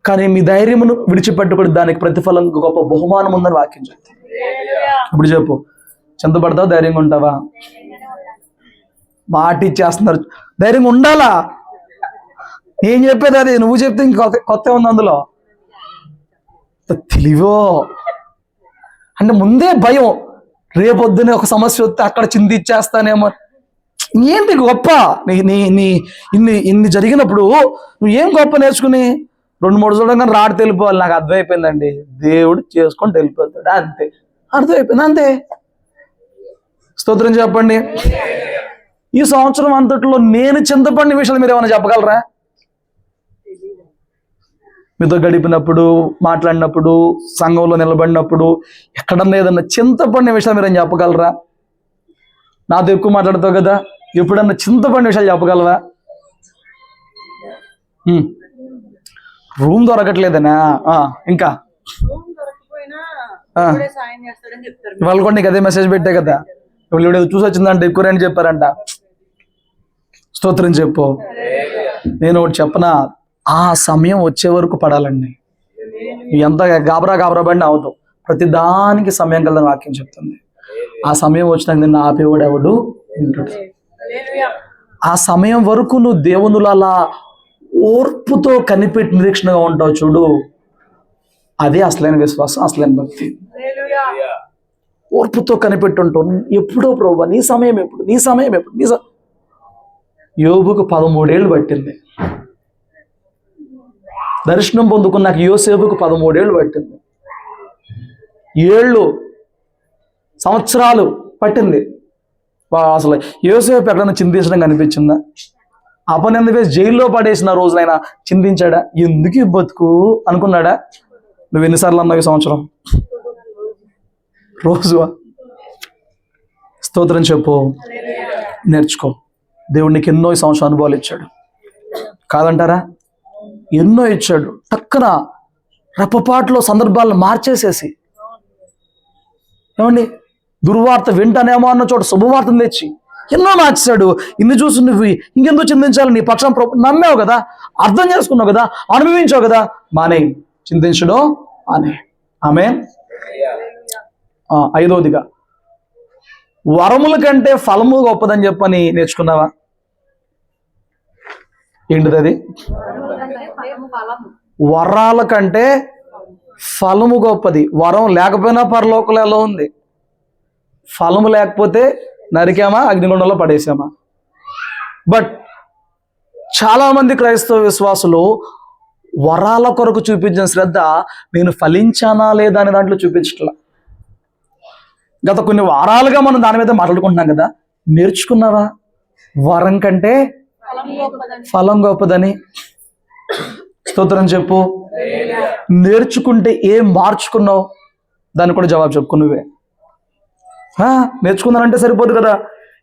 కానీ మీ ధైర్యమును విడిచిపెట్టకూడదు, దానికి ప్రతిఫలం గొప్ప బహుమానం ఉందని వాక్యం చెప్తుంది. ఇప్పుడు చెప్పు, చింతపడతావా? ధైర్యంగా ఉంటావా? మాట ఇచ్చేస్తున్నారు, ధైర్యంగా ఉండాలా? ఏం చెప్పేది అది, నువ్వు చెప్తే ఇంక కొత్త ఉంది అందులో. తెలివో అంటే ముందే భయం, రేపొద్దునే ఒక సమస్య వస్తే అక్కడ చింతిచ్చేస్తానేమో. ఏంటి గొప్ప? ఇన్ని జరిగినప్పుడు నువ్వు ఏం గొప్ప నేర్చుకుని 2-3 చూడంగానే రాడు తెలిపోవాలి. నాకు అర్థమైపోయిందండి, దేవుడు చేసుకొని వెళ్ళిపోతాడు, అంతే. అర్థమైపోయింది, అంతే. స్తోత్రం చెప్పండి. ఈ సంవత్సరం అంతట్లో నేను చింతపడిన విషయాలు మీరు ఏమైనా చెప్పగలరా? మీతో గడిపినప్పుడు, మాట్లాడినప్పుడు, సంఘంలో నిలబడినప్పుడు, ఎక్కడన్నా ఏదన్నా చింతపడిన విషయాలు మీరు ఏం చెప్పగలరా? నాతో ఎక్కువ మాట్లాడతావు కదా, ఎప్పుడన్నా చింతపడిన విషయాలు చెప్పగలరా? రూమ్ దొరకట్లేదనా? ఇంకా వాళ్ళు కూడా నీకు అదే మెసేజ్ పెట్టే కదా, వాళ్ళు ఏదో చూసి వచ్చిందంటే ఎక్కువ రండి చెప్పారంట. స్తోత్రం చెప్పు. నేను ఒకటి చెప్పనా, ఆ సమయం వచ్చే వరకు పడాలండి. ఎంత గాబరా పడినా అవుతావు. ప్రతి దానికి సమయం కలదని వాక్యం చెప్తుంది. ఆ సమయం వచ్చినాక నిన్ను ఆపేవాడు ఎవడు? ఆ సమయం వరకు నువ్వు దేవునులు అలా ఓర్పుతో కనిపెట్టి నిరీక్షణగా ఉంటావు చూడు, అదే అసలైన విశ్వాసం, అసలైన భక్తి. ఓర్పుతో కనిపెట్టి ఉంటావు. ఎప్పుడో ప్రభువా, నీ సమయం ఎప్పుడు? యోబుకు 13 ఏళ్ళు పట్టింది. దర్శనం పొందుకున్నాక యోసేపుకు 13 ఏళ్ళు పట్టింది. సంవత్సరాలు పట్టింది. అసలు యోసేపు ఎక్కడైనా చింతించడం కనిపించిందా? అపనింద వేసి జైల్లో పడేసిన రోజునైనా చింతించాడా? ఎందుకు ఈ బతుకు అనుకున్నాడా? నువ్వు ఎన్నిసార్లు అన్నావు ఈ సంవత్సరం? రోజువా? స్తోత్రం చెప్పు, నేర్చుకో. దేవుడు నీకు ఎన్నో ఈ సంవత్సరం అనుభవాలు ఇచ్చాడు కాదంటారా? ఎన్నో ఇచ్చాడు. టక్కన రెప్పపాటులో సందర్భాలను మార్చేసేసి, ఏమండి, దుర్వార్త వింటానేమో అన్న చోట శుభవార్తను తెచ్చి ఎన్నో మార్చాడు. ఇన్ని చూసి నువ్వు ఇంకెందుకు చింతించాలి? నీ పక్షం నమ్మావు కదా, అర్థం చేసుకున్నావు కదా, అనుభవించావు కదా, మానే చింతించడం మానే. ఆమేన్. 5వదిగా, వరముల కంటే ఫలము గొప్పదని చెప్పని నేర్చుకున్నావా? ఏంటిది అది? వరాల కంటే ఫలము గొప్పది. వరం లేకపోయినా పరలోకంలో ఎలా ఉంది, ఫలము లేకపోతే నరికామా, అగ్నిగుండంలో పడేసామా. బట్ చాలామంది క్రైస్తవ విశ్వాసులు వరాల కొరకు చూపించిన శ్రద్ధ నేను ఫలించానా లేదా అనే దాంట్లో చూపించట్లా. గత కొన్ని వారాలుగా మనం దాని మీద మాట్లాడుకుంటున్నాం కదా. నేర్చుకున్నావా వరం కంటే ఫలం గొప్పదని? స్తోత్రం చెప్పు. నేర్చుకుంటే ఏం మార్చుకున్నావు? దాన్ని కూడా జవాబు చెప్పుకో నువ్వే. నేర్చుకున్నానంటే సరిపోదు కదా.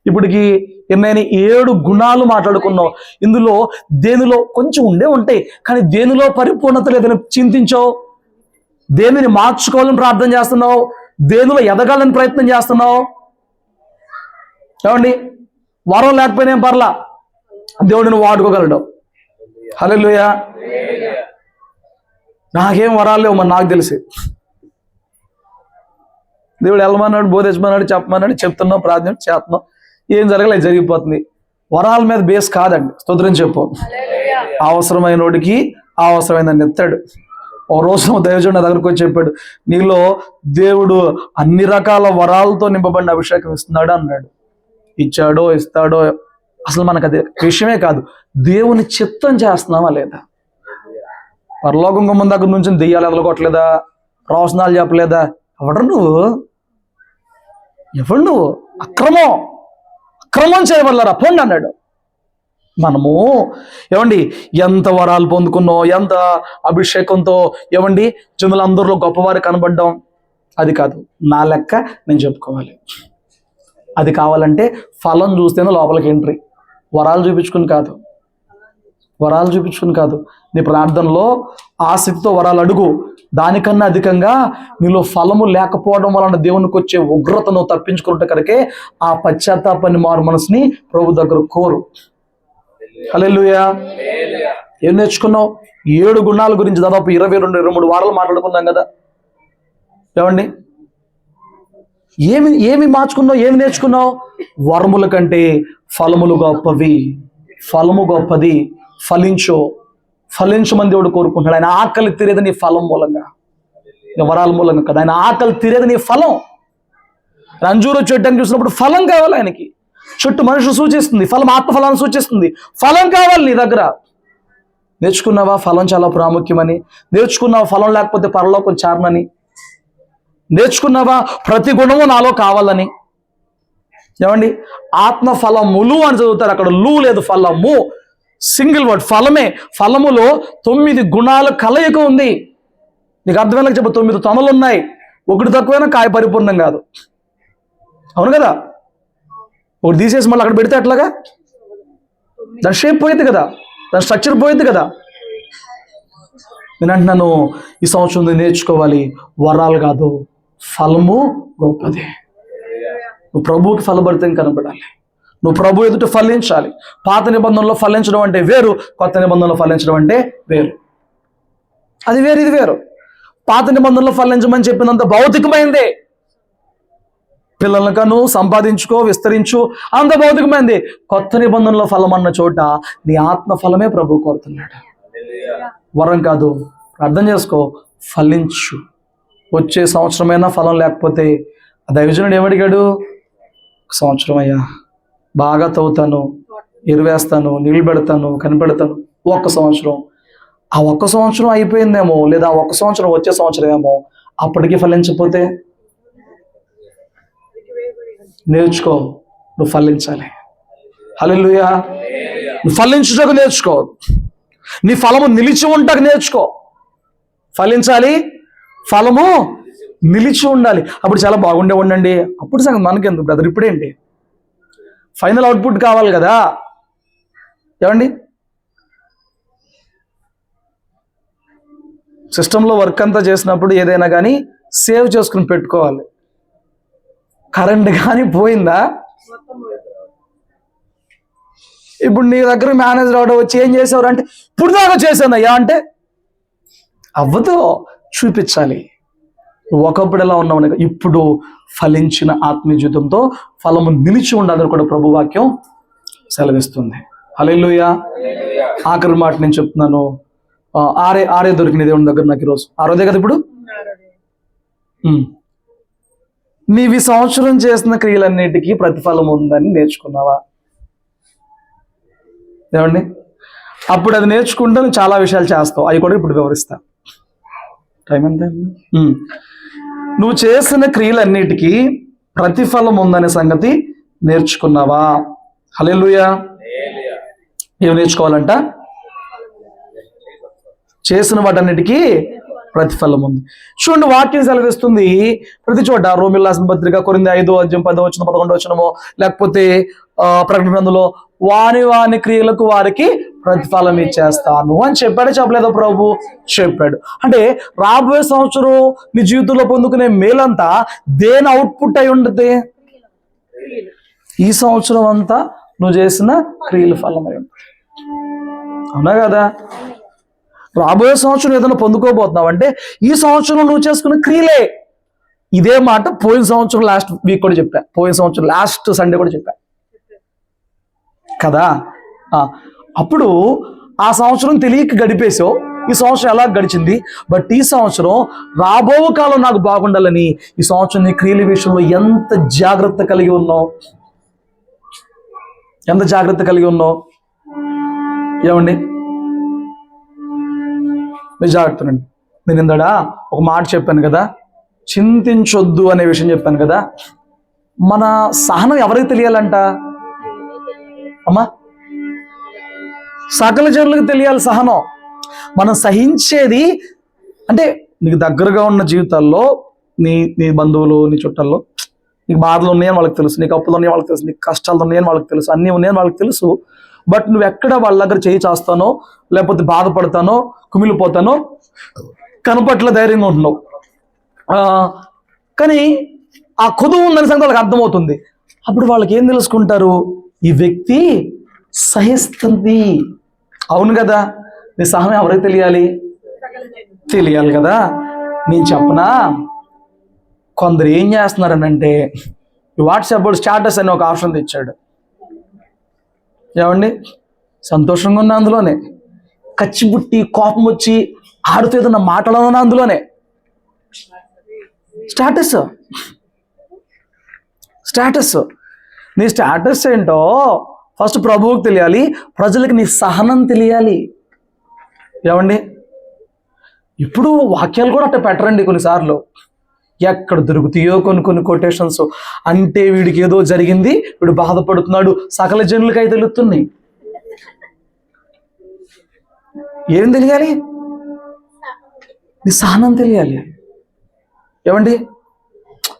ఇప్పటికి ఎన్నైనా 7 గుణాలు మాట్లాడుకున్నావు. ఇందులో దేనిలో కొంచెం ఉంటాయి, కానీ దేనిలో పరిపూర్ణత లేదని చింతించావు. దేనిని మార్చుకోవాలని ప్రార్థన చేస్తున్నావు, దేనిలో ఎదగాలని ప్రయత్నం చేస్తున్నావు. ఏమండి, వరం లేకపోయినా ఏం పర్లా, దేవుడిని వాడుకోగలడు. హల్లెలూయా. నాకేం వరాలు లేవు, మరి నాకు తెలిసి. దేవుడు వెళ్ళమన్నాడు, బోధించమన్నాడు, చెప్పమన్నాడు, చెప్తున్నాం, ప్రార్థన చేస్తున్నాం, ఏం జరగలేదు, జరిగిపోతుంది. వరాల మీద బేస్ కాదండి. స్తోత్రం చెప్పు. అవసరమైన వాడికి అవసరమైందని ఎత్తాడు. ఓ రోజు దైవజనుడు నా దగ్గరకు వచ్చి చెప్పాడు, నీలో దేవుడు అన్ని రకాల వరాలతో నింపబడిన అభిషేకం ఇస్తున్నాడు అన్నాడు. ఇచ్చాడో ఇస్తాడో అసలు మనకు అది విషయమే కాదు. దేవుని చిత్తం చేస్తున్నావా లేదా? పరలోకం గుమ్మం దగ్గర నుంచి దెయ్యాలు ఎదలగొట్టలేదా, ప్రవచనాలు చెప్పలేదా? ఎవడు నువ్వు? అక్రమం చేయవల్లరా పోండి అన్నాడు. మనము ఏమండి ఎంత వరాలు పొందుకున్నాం, ఎంత అభిషేకంతో ఏమండి జనులందరిలో గొప్పవారు కనబడ్డాం. అది కాదు నా లెక్క, నేను చెప్పుకోవాలి. అది కావాలంటే ఫలం చూస్తేనే లోపలికి ఎంట్రీ. వరాలు చూపించుకుని కాదు. నీ ప్రార్థనలో ఆసక్తితో వరాలు అడుగు. దానికన్నా అధికంగా నీలో ఫలము లేకపోవడం వలన దేవునికి వచ్చే ఉగ్రతను తప్పించుకుంటే కనుకే ఆ పశ్చాత్తాపాన్ని మారు మనసుని ప్రభు దగ్గర కోరు. హల్లెలూయా. ఏం నేర్చుకున్నావు? 7 గుణాల గురించి దాదాపు 22-23 వారాలు మాట్లాడుకున్నాం కదా. ఏమండి, ఏమి మార్చుకున్నావు, ఏమి నేర్చుకున్నావు? వరముల కంటే ఫలములు గొప్పవి. ఫలము గొప్పది. ఫలించమని దేవుడు కోరుకుంటున్నాడు. ఆయన ఆకలి తీరేది నీ ఫలం మూలంగా, వరాల మూలంగా కదా. ఆయన ఆకలి తీరేది నీ ఫలం. రంజూరు చెట్టు చూసినప్పుడు ఫలం కావాలి ఆయనకి. చెట్టు మనుషులు సూచిస్తుంది, ఫలం ఆత్మఫలాన్ని సూచిస్తుంది. ఫలం కావాలి నీ దగ్గర. నేర్చుకున్నావా ఫలం చాలా ప్రాముఖ్యమని? నేర్చుకున్నావా ఫలం లేకపోతే పరలోకం చారనని? నేర్చుకున్నావా ప్రతి గుణము నాలో కావాలని? ఏమండి, ఆత్మఫలములు అని చదువుతారు, అక్కడ లు లేదు, ఫలము సింగిల్ వర్డ్, ఫలమే. ఫలములో 9 గుణాల కలయిక ఉంది. నీకు అర్థమయ్యేలా చెప్పు. 9 తొనలు ఉన్నాయి, ఒకటి తక్కువైనా కాయ పరిపూర్ణం కాదు. అవును కదా? ఒకటి తీసేసి మళ్ళీ అక్కడ పెడితే అట్లాగా దాని షేప్ పోయింది కదా, దాని స్ట్రక్చర్ పోయింది కదా. నేను అంటున్నాను, ఈ సంవత్సరం నేర్చుకోవాలి, వరాలు కాదు ఫలము గొప్పది. నువ్వు ప్రభువుకి ఫలభరితం కనబడాలి. నువ్వు ప్రభు ఎదుట ఫలించాలి. పాత నిబంధనలో ఫలించడం అంటే వేరు, కొత్త నిబంధనలో ఫలించడం అంటే వేరు. అది వేరు, ఇది వేరు. పాత నిబంధనలో ఫలించమని చెప్పినంత భౌతికమైందే. పిల్లలను కను, సంపాదించుకో, విస్తరించు, అంత భౌతికమైంది. కొత్త నిబంధనలో ఫలం అన్న చోట నీ ఆత్మ ఫలమే ప్రభు కోరుతున్నాడు, వరం కాదు. అర్థం చేసుకో, ఫలించు. వచ్చే సంవత్సరమైనా ఫలం లేకపోతే దైవజనుడు ఏమడిగాడు? సంవత్సరం అయ్యా, బాగా తవ్వుతాను, ఎరువేస్తాను, నీళ్ళు పెడతాను, కనిపెడతాను. 1 సంవత్సరం. ఆ 1 సంవత్సరం అయిపోయిందేమో, లేదా 1 సంవత్సరం వచ్చే సంవత్సరం ఏమో, అప్పటికి ఫలించకపోతే నేర్చుకో, నువ్వు ఫలించాలి. హల్లెలూయా. నువ్వు ఫలించుటకు నేర్చుకో, నీ ఫలము నిలిచి ఉండకు నేర్చుకో. ఫలించాలి, ఫలము నిలిచి ఉండాలి. అప్పుడు చాలా బాగుండే ఉండండి. అప్పుడు సంగతి మనకెందుకు బ్రదర్, ఇప్పుడేంటి? ఫైనల్ అవుట్పుట్ కావాలి కదా. ఏమండి, సిస్టంలో వర్క్ అంతా చేసినప్పుడు ఏదైనా కానీ సేవ్ చేసుకుని పెట్టుకోవాలి. కరెంట్ కానీ పోయిందా, ఇప్పుడు నీ దగ్గర మేనేజర్ ఆర్డర్ వచ్చి ఏం చేసేవారు అంటే, ఇప్పుడు దాకా చేశాను అయ్యా అంటే అవ్వదు. చూపించాలి ఒకప్పుడు ఎలా ఉన్నావు, ఇప్పుడు ఫలించిన ఆత్మీయ జీవితంతో ఫలము నిలిచి ఉండాలని కూడా ప్రభు వాక్యం సెలవిస్తుంది. హల్లెలూయా. ఆఖరి మాట నేను చెప్తున్నాను. ఆరే దొరికిన దేవుని దగ్గర నాకు ఈరోజు 6దే కదా. ఇప్పుడు నీవి సంవత్సరం చేసిన క్రియలన్నిటికీ ప్రతిఫలం ఉందని నేర్చుకున్నావా? ఏమండి, అప్పుడు అది నేర్చుకుంటే నువ్వు చాలా విషయాలు చేస్తావు. అవి కూడా ఇప్పుడు వివరిస్తా. టైం ఎంత? నువ్వు చేసిన క్రియలన్నిటికీ ప్రతిఫలం ఉందనే సంగతి నేర్చుకున్నావా? హల్లెలూయా. ఏం నేర్చుకోవాలంట? చేసిన వాటన్నిటికీ ప్రతిఫలం ఉంది. చూడండి, వాక్యం సెలవిస్తుంది ప్రతి చోట. రోమియోలు రాసిన పత్రిక, కొరింథీ 5:10-11 లేకపోతే ప్రకటన గ్రంథంలో వాని క్రియలకు వారికి ప్రతిఫలం ఇచ్చేస్తాను అని చెప్పలేదో ప్రభు? చెప్పాడు. అంటే రాబోయే సంవత్సరం నీ జీవితంలో పొందుకునే మేలంతా దేని అవుట్పుట్ అయి ఉండదు? ఈ సంవత్సరం అంతా నువ్వు చేసిన క్రియల ఫలం అయి ఉంటుంది. అవునా కదా? రాబోయే సంవత్సరం ఏదైనా పొందుకోబోతున్నావు అంటే ఈ సంవత్సరం నువ్వు చేసుకున్న క్రియలే. ఇదే మాట పోయిన సంవత్సరం లాస్ట్ వీక్ కూడా చెప్పా, పోయిన సంవత్సరం లాస్ట్ సండే కూడా చెప్పా కదా. అప్పుడు ఆ సంవత్సరం తెలియక గడిపేసావు, ఈ సంవత్సరం ఎలా గడిచింది. బట్ ఈ సంవత్సరం రాబో కాలం నాకు బాగుండాలని ఈ సంవత్సరం నీ క్రియల విషయంలో ఎంత జాగ్రత్త కలిగి ఉన్నావు, ఎంత జాగ్రత్త కలిగి ఉన్నావు. ఏమండి, జాగ్రత్తనండి. నేను ఇందాడ ఒక మాట చెప్పాను కదా, చింతించొద్దు అనే విషయం చెప్పాను కదా. మన సహనం ఎవరికి తెలియాలంట అమ్మా? సకల జనులకు తెలియాలి సహనం. మనం సహించేది అంటే నీకు దగ్గరగా ఉన్న జీవితాల్లో నీ బంధువులు, నీ చుట్టాల్లో నీకు బాధలు ఉన్నాయని వాళ్ళకి తెలుసు, నీకు అప్పులు ఉన్నాయని వాళ్ళకి తెలుసు, నీకు కష్టాలు ఉన్నాయని వాళ్ళకి తెలుసు, అన్నీ ఉన్నాయని వాళ్ళకి తెలుసు. బట్ నువ్వు ఎక్కడ వాళ్ళ దగ్గర చేయి చేస్తానో, లేకపోతే బాధపడతానో, కుమిలిపోతానో కనపట్ల ధైర్యంగా ఉంటున్నావు. కానీ ఆ కొదువు ఉందని సంగతి వాళ్ళకి అర్థమవుతుంది. అప్పుడు వాళ్ళకి ఏం తెలుసుకుంటారు? ఈ వ్యక్తి సహిస్తుంది. అవును కదా. నీ సహనం ఎవరికి తెలియాలి కదా. నేను చెప్పనా, కొందరు ఏం చేస్తున్నారనంటే వాట్సాప్ స్టాటస్ అని ఒక ఆప్షన్ తెచ్చాడు. ఏమండి, సంతోషంగా ఉన్న అందులోనే, కచ్చిబుట్టి కోపం వచ్చి ఆడుతూ ఏదన్నా మాట్లాడాలన్నా అందులోనే స్టాటస్. నీ స్టాటస్ ఏంటో ఫస్ట్ ప్రభువుకి తెలియాలి, ప్రజలకు నీ సహనం తెలియాలి. ఏమండి, ఇప్పుడు వాక్యాలు కూడా అట్ట పెట్టరండి కొన్నిసార్లు. ఎక్కడ దొరుకుతాయో కొన్ని కొటేషన్స్. అంటే వీడికి ఏదో జరిగింది, వీడు బాధపడుతున్నాడు, సకల జనులకై తెలుస్తున్నాయి. ఏం తెలియాలి? నీ సహనం తెలియాలి. ఏమండి,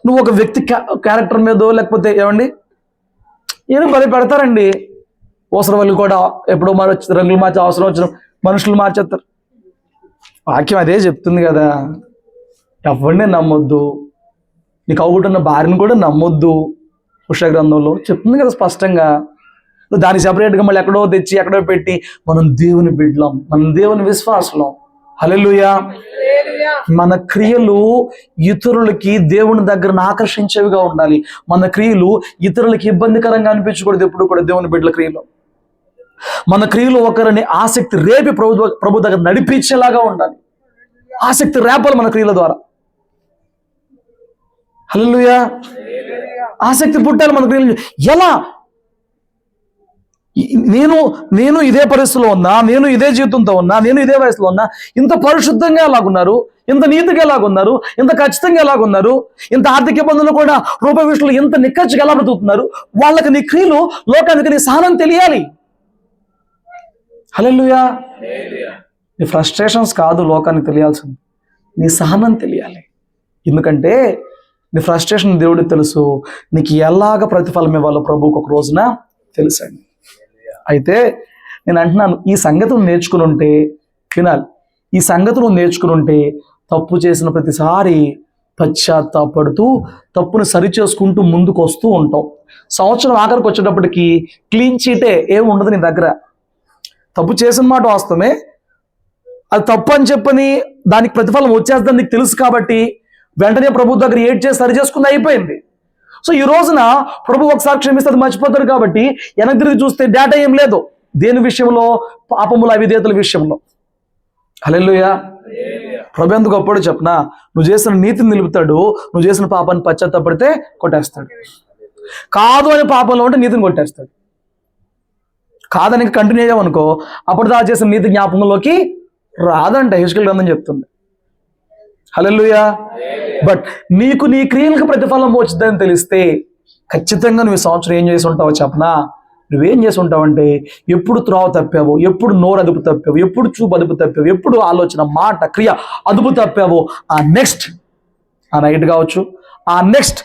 నువ్వు ఒక వ్యక్తి క్యారెక్టర్ మీదో లేకపోతే ఏమండి ఏదో బలి పెడతారండి. అవసరం వాళ్ళు కూడా ఎప్పుడో మార్చి రంగులు మార్చి అవసరం వచ్చిన మనుషులు మార్చేస్తారు. వాక్యం అదే చెప్తుంది కదా. ఎవరిని నమ్మొద్దు, నీకు అవుకుంటున్న భార్యను కూడా నమ్మొద్దు. ఉషా గ్రంథంలో చెప్తుంది కదా స్పష్టంగా. నువ్వు దాన్ని సెపరేట్గా మళ్ళీ ఎక్కడో తెచ్చి ఎక్కడో పెట్టి, మనం దేవుని బిడ్డలం, మనం దేవుని విశ్వాసలం. హల్లెలూయా. మన క్రియలు ఇతరులకి దేవుని దగ్గరను ఆకర్షించేవిగా ఉండాలి. మన క్రియలు ఇతరులకి ఇబ్బందికరంగా అనిపించకూడదు. ఎప్పుడు కూడా దేవుని బిడ్డల క్రియలు, మన క్రియలు ఒకరిని ఆసక్తి రేపి ప్రభు దగ్గర నడిపించేలాగా ఉండాలి. ఆసక్తి రేపాలి మన క్రియల ద్వారా. హల్లెలూయా. ఆసక్తి పుట్టాలి మన క్రియలు. ఎలా? నేను ఇదే పరిస్థితిలో ఉన్నా, నేను ఇదే జీవితంతో ఉన్నా, నేను ఇదే వయసులో ఉన్నా, ఇంత పరిశుద్ధంగా ఎలాగున్నారు, ఇంత నీతిగా ఎలాగున్నారు, ఇంత ఖచ్చితంగా ఎలాగున్నారు, ఇంత ఆర్థిక ఇబ్బందులు కూడా రూపాయి విషయంలో ఇంత నిక్కచ్చిగా ఎలా బ్రతుకుతున్నారు, వాళ్ళకి నీ క్రియలు, లోకానికి నీ సహనం తెలియాలి. హల్లెలూయా. నీ ఫ్రస్ట్రేషన్స్ కాదు లోకానికి తెలియాల్సింది, నీ సహనం తెలియాలి. ఎందుకంటే నీ ఫ్రస్ట్రేషన్ దేవుడికి తెలుసు, నీకు ఎలాగ ప్రతిఫలం ఇవ్వాలో ప్రభువుకు ఒక రోజున తెలుసండి. అయితే నేను అంటున్నాను, ఈ సంగతి నువ్వు నేర్చుకుని ఉంటే, వినాలి, ఈ సంగతి నువ్వు నేర్చుకుని ఉంటే తప్పు చేసిన ప్రతిసారి పశ్చాత్తాపడుతూ తప్పును సరిచేసుకుంటూ ముందుకు వస్తూ ఉంటావు. సంవత్సరం ఆఖరికి వచ్చేటప్పటికి క్లీన్ చీటే ఏమి ఉండదు నీ దగ్గర. తప్పు చేసిన మాట వాస్తవమే, అది తప్పు అని చెప్పని దానికి ప్రతిఫలం వచ్చేస్తుందని నీకు తెలుసు కాబట్టి వెంటనే ప్రభు దగ్గర ఏడ్ చేసి సరి చేసుకుని అయిపోయింది. సో ఈ రోజున ప్రభు ఒకసారి క్షమిస్తే అది మర్చిపోతారు కాబట్టి వెనక్కి తిరిగి చూస్తే డేటా ఏం లేదు. దేని విషయంలో? పాపముల అవిధేయతల విషయంలో. హల్లెలూయా. ప్రభు ఎందుకు గొప్పడు చెప్పనా? నువ్వు చేసిన నీతిని నిలుపుతాడు, నువ్వు చేసిన పాపాన్ని పశ్చాత్తాపడితే కొట్టేస్తాడు. కాదు అని పాపంలో ఉంటే నీతిని కొట్టేస్తాడు. కాదని కంటిన్యూ అయ్యామనుకో, అప్పటిదా చేసిన నీతి జ్ఞాపకంలోకి రాదంట, హెచ్కెల్ గ్రంథం చెప్తుంది. హల్లెలూయా. బట్ నీకు నీ క్రియలకు ప్రతిఫలం వచ్చిందని తెలిస్తే ఖచ్చితంగా నువ్వు ఈ సంవత్సరం ఏం చేసి ఉంటావో చెప్పనా? నువ్వేం చేసి ఉంటావంటే, ఎప్పుడు త్రోవ తప్పావో, ఎప్పుడు నోరు అదుపు తప్పావు, ఎప్పుడు చూపు అదుపు తప్పావు, ఎప్పుడు ఆలోచన, మాట, క్రియ అదుపు తప్పావో, ఆ నెక్స్ట్ ఆ నైట్ కావచ్చు, ఆ నెక్స్ట్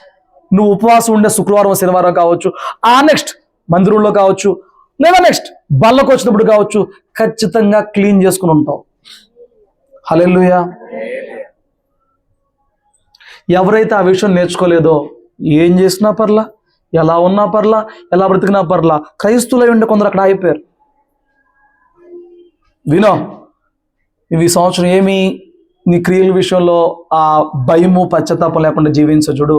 నువ్వు ఉపవాసం ఉండే శుక్రవారం శనివారం కావచ్చు, ఆ నెక్స్ట్ మందిరంలో కావచ్చు, లేదా నెక్స్ట్ బళ్ళకు వచ్చినప్పుడు కావచ్చు, ఖచ్చితంగా క్లీన్ చేసుకుని ఉంటావు. హల్లెలూయా. ఎవరైతే ఆ విషయం నేర్చుకోలేదో, ఏం చేసినా పర్లా, ఎలా ఉన్నా పర్లా, ఎలా బ్రతికినా పర్లా, క్రైస్తులై ఉండే కొందరు అక్కడ అయిపోయారు. వినో, ఇవి సంవత్సరం ఏమి నీ క్రియల విషయంలో ఆ భయము పశ్చాత్తాపం లేకుండా జీవించ చూడు,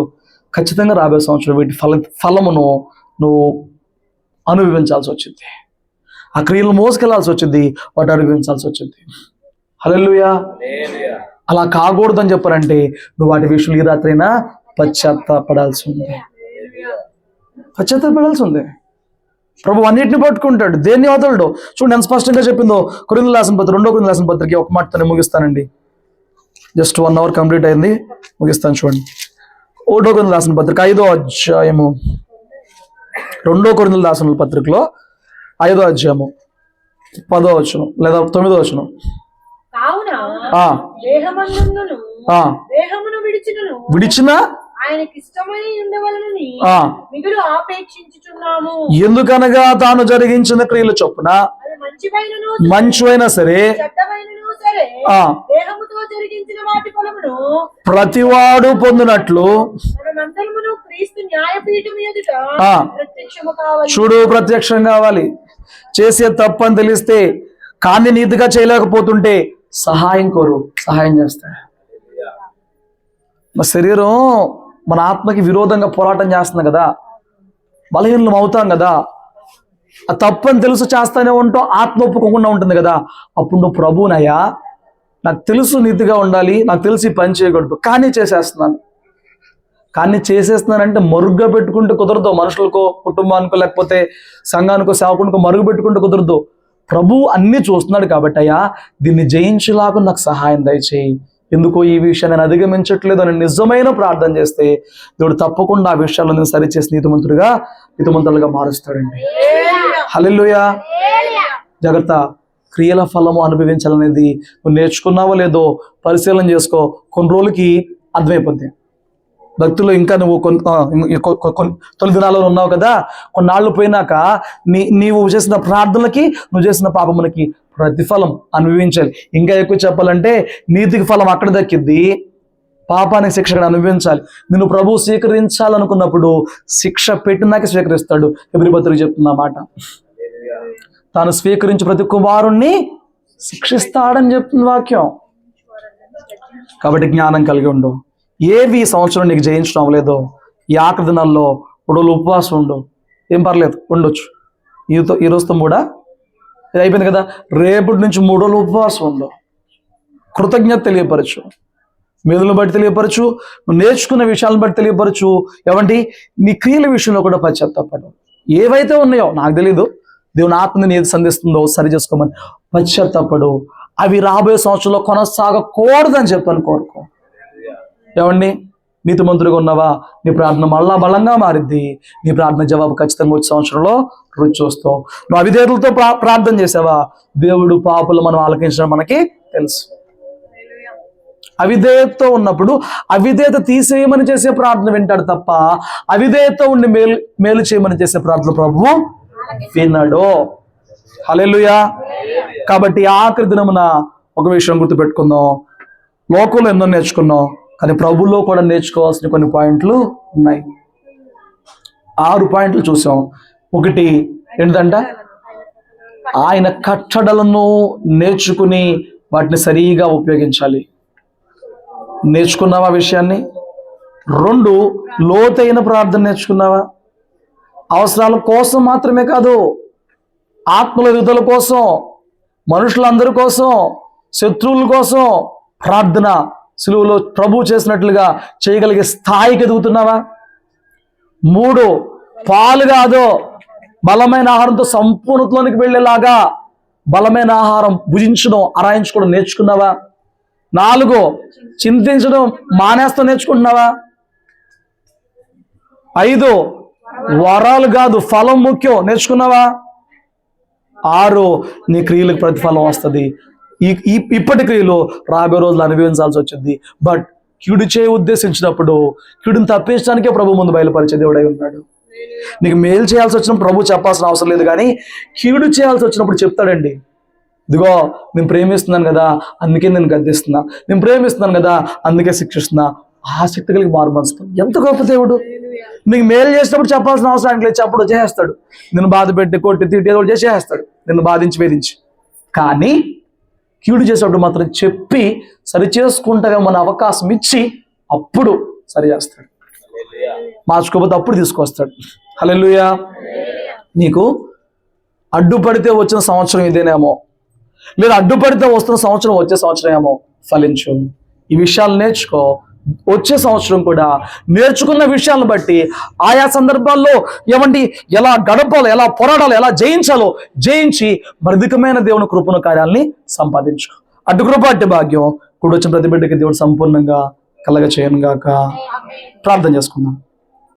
ఖచ్చితంగా రాబోయే సంవత్సరం వీటి ఫలమును నువ్వు అనుభవించాల్సి వచ్చింది. ఆ క్రియలు మోసుకెళ్లాల్సి వచ్చింది, వాటి అనుభవించాల్సి వచ్చింది. హల్లెలూయా. అలా కాకూడదని చెప్పారంటే నువ్వు వాటి విషయంలో ఈ రాత్రైనా పశ్చాత్తాపడాల్సి ఉంది. పశ్చాత్తాపడాల్సి ఉంది. ప్రభు అన్నిటిని పట్టుకుంటాడు, దేన్ని వదలడు. చూడండి ఎంత స్పష్టంగా చెప్పిందో. కొరింథీయులకు రాసిన పత్రిక, 2 కొరింథీయులకు రాసిన పత్రిక, ఒక మాటతోనే ముగిస్తానండి. జస్ట్ 1 hour కంప్లీట్ అయింది, ముగిస్తాను. చూడండి 1 కొరింథీయులకు రాసిన పత్రిక 5వ అధ్యాయము, 2 కొరింథీయులకు రాసిన పత్రికలో 5వ అధ్యాయము 10వ వచనం లేదా 9వ వచనం. కావున దేహమందును దేహమును విడిచిన ఆయనకి ఇష్టమై ఉండవలనని మిగులు ఆపేక్షించుచున్నాము. ఎందుకనగా తాను జరిగించిన క్రియలు చొప్పున మంచివైనా సరే చెడ్డమైనను సరే దేహముతో జరిగించిన వాటి ఫలమును ప్రతివాడు పొందినట్లు మనమందరమును క్రీస్తు న్యాయపీఠం ఎదుట ప్రత్యక్షము కావాలి. చూడు, ప్రత్యక్షం కావాలి. చేసే తప్పని తెలిస్తే కానీ నీతిగా చేయలేకపోతుంటే సహాయం కోరు, సహాయం చేస్తాడు. మన శరీరం మన ఆత్మకి విరోధంగా పోరాటం చేస్తుంది కదా, బలహీనం అవుతాం కదా, ఆ తప్పని తెలుసు చేస్తానే ఉంటాం, ఆత్మ ఒప్పుకోకుండా ఉంటుంది కదా. అప్పుడు నువ్వు ప్రభువునయ్యా, నాకు తెలుసు నీతిగా ఉండాలి, నాకు తెలిసి పని చేయకూడదు, కానీ చేసేస్తున్నానంటే మరుగుగా పెట్టుకుంటే కుదరదు. మనుషులకో, కుటుంబానికో, లేకపోతే సంఘానికో, సేవకునికో మరుగు పెట్టుకుంటే కుదరదు. ప్రభు అన్ని చూస్తున్నాడు కాబట్టి, అయ్యా దీన్ని జయించేలాగా నాకు సహాయం దయచేయి. ఎందుకో ఈ విషయాన్ని నేను అధిగమించట్లేదు అని నిజమైన ప్రార్థన చేస్తే దేవుడు తప్పకుండా ఆ విషయాల్లో నేను సరిచేసి నీతిమంతులుగా మారుస్తాడండి. హల్లెలూయా. జాగ్రత్త. క్రియల ఫలము అనుభవించాలనేది నువ్వు నేర్చుకున్నావో లేదో పరిశీలన చేసుకో. కొన్ని రోజులకి అర్థమైపోద్ది. భక్తులు ఇంకా నువ్వు తొలి దినాల్లో ఉన్నావు కదా, కొన్నాళ్ళు పోయినాక నీవు చేసిన ప్రార్థనలకి, నువ్వు చేసిన పాపములకి ప్రతిఫలం అనుభవించాలి. ఇంకా ఎక్కువ చెప్పాలంటే నీతికి ఫలం అక్కడ దక్కిద్ది, పాపానికి శిక్ష అక్కడ అనుభవించాలి. నిన్ను ప్రభు స్వీకరించాలనుకున్నప్పుడు శిక్ష పెట్టినాక స్వీకరిస్తాడు. హెబ్రీ పత్రిక చెప్తున్న మాట, తాను స్వీకరించి ప్రతి కుమారుణ్ణి శిక్షిస్తాడని చెప్తుంది వాక్యం. కాబట్టి జ్ఞానం కలిగి ఉండు. ఏవి సంవత్సరం నీకు జయించడం అవ్వలేదో ఈ ఆఖరి దినాల్లో 3 రోజులు ఉపవాసం ఉండు, ఏం పర్లేదు, ఉండొచ్చు. ఈ రోజుతో కూడా ఇది అయిపోయింది కదా, రేపటి నుంచి 3 రోజులు ఉపవాసం ఉండు. కృతజ్ఞత తెలియపరచు, మేలును బట్టి తెలియపరచు, నువ్వు నేర్చుకున్న విషయాలను బట్టి తెలియపరచు. ఏమంటే నీ క్రియల విషయంలో కూడా పశ్చాత్తాపడు. ఏవైతే ఉన్నాయో నాకు తెలీదు, దేవుని ఆత్మని ఏది సంధిస్తుందో సరి చేసుకోమని పశ్చాత్తపడు. అవి రాబోయే సంవత్సరంలో కొనసాగకూడదని చెప్పని కోరుకో. ఏమండి, నీతిమంతుడిగా ఉన్నావా? నీ ప్రార్థన మళ్ళా బలంగా మారిద్ది. నీ ప్రార్థన జవాబు ఖచ్చితంగా వచ్చే సంవత్సరంలో రుచి చూస్తావు. నువ్వు అవిధేయతలతో ప్రార్థన చేసావా? దేవుడు పాపులు మనం ఆలకించడం మనకి తెలుసు. అవిధేయతతో ఉన్నప్పుడు అవిధేయత తీసేయమని చేసే ప్రార్థన వింటాడు తప్ప అవిధేయతతో ఉండి మేలు చేయమని చేసే ప్రార్థన ప్రభువు వినడు. హల్లెలూయా. కాబట్టి ఆఖరి దినమున ఒక విషయం గుర్తుపెట్టుకుందాం. లోకంలో ఎన్నో నేర్చుకున్నాం, కానీ ప్రభులో కూడా నేర్చుకోవాల్సిన కొన్ని పాయింట్లు ఉన్నాయి. 6 పాయింట్లు చూసాం. ఒకటి ఏంటంటే ఆయన కట్టడలను నేర్చుకుని వాటిని సరిగా ఉపయోగించాలి. నేర్చుకున్నావా విషయాన్ని? 2, లోతైన ప్రార్థన నేర్చుకున్నావా? అవసరాల కోసం మాత్రమే కాదు, ఆత్మల విడుదల కోసం, మనుషులందరి కోసం, శత్రువుల కోసం ప్రార్థన సిలువలో ప్రభు చేసినట్లుగా చేయగలిగే స్థాయికి ఎదుగుతున్నావా? 3, పాలు కాదు బలమైన ఆహారంతో సంపూర్ణతలోనికి వెళ్ళేలాగా బలమైన ఆహారం భుజించడం, అరాయించుకోవడం నేర్చుకున్నావా? 4, చింతించడం మానేస్తా నేర్చుకుంటున్నావా? 5, వరాలు కాదు ఫలం ముఖ్యం నేర్చుకున్నావా? 6, నీ క్రియలకు ప్రతిఫలం వస్తుంది. ఇప్పటి క్రియలు రాబోయే రోజులు అనుభవించాల్సి వచ్చింది. బట్ కీడు చేయ ఉద్దేశించినప్పుడు కీడుని తప్పించడానికే ప్రభు ముందు బయలుపరిచే దేవుడై ఉన్నాడు. నీకు మేలు చేయాల్సి వచ్చినప్పుడు ప్రభు చెప్పాల్సిన అవసరం లేదు, కానీ కీడు చేయాల్సి వచ్చినప్పుడు చెప్తాడండి. ఇదిగో నేను ప్రేమిస్తున్నాను కదా అందుకే నేను గద్దిస్తున్నా, నేను ప్రేమిస్తున్నాను కదా అందుకే శిక్షిస్తున్నా. ఆసక్తి కలిగి మారుమరుస్తాను. ఎంత గొప్ప దేవుడు! నీకు మేలు చేసినప్పుడు చెప్పాల్సిన అవసరం లేదు, చెప్పడు చేసేస్తాడు. నిన్ను బాధ పెట్టి కొట్టి తిట్టి ఏదో చేసేస్తాడు, నిన్ను బాధించి వేధించి. కానీ కీడు చేసేటప్పుడు మాత్రం చెప్పి సరి చేసుకుంటా మన అవకాశం ఇచ్చి అప్పుడు సరి చేస్తాడు. మార్చుకోకపోతే అప్పుడు తీసుకొస్తాడు. హల్లెలూయా. నీకు అడ్డుపడితే వచ్చిన సంవత్సరం ఇదేనేమో, లేదా అడ్డుపడితే వస్తున్న సంవత్సరం వచ్చే సంవత్సరం ఏమో ఫలించు. ఈ విషయాలు నేర్చుకో. వచ్చే సంవత్సరం కూడా నేర్చుకున్న విషయాలను బట్టి ఆయా సందర్భాల్లో ఏమండి ఎలా గడపాలో, ఎలా పోరాడాలో, ఎలా జయించాలో జయించి మృదికమైన దేవుని కృపణ కార్యాలని సంపాదించు. అటు కృప అట్టి భాగ్యం కూడా వచ్చిన ప్రతి బిడ్డకి దేవుడు సంపూర్ణంగా కలగ చేయను గాక. ప్రార్థన చేసుకుందాం.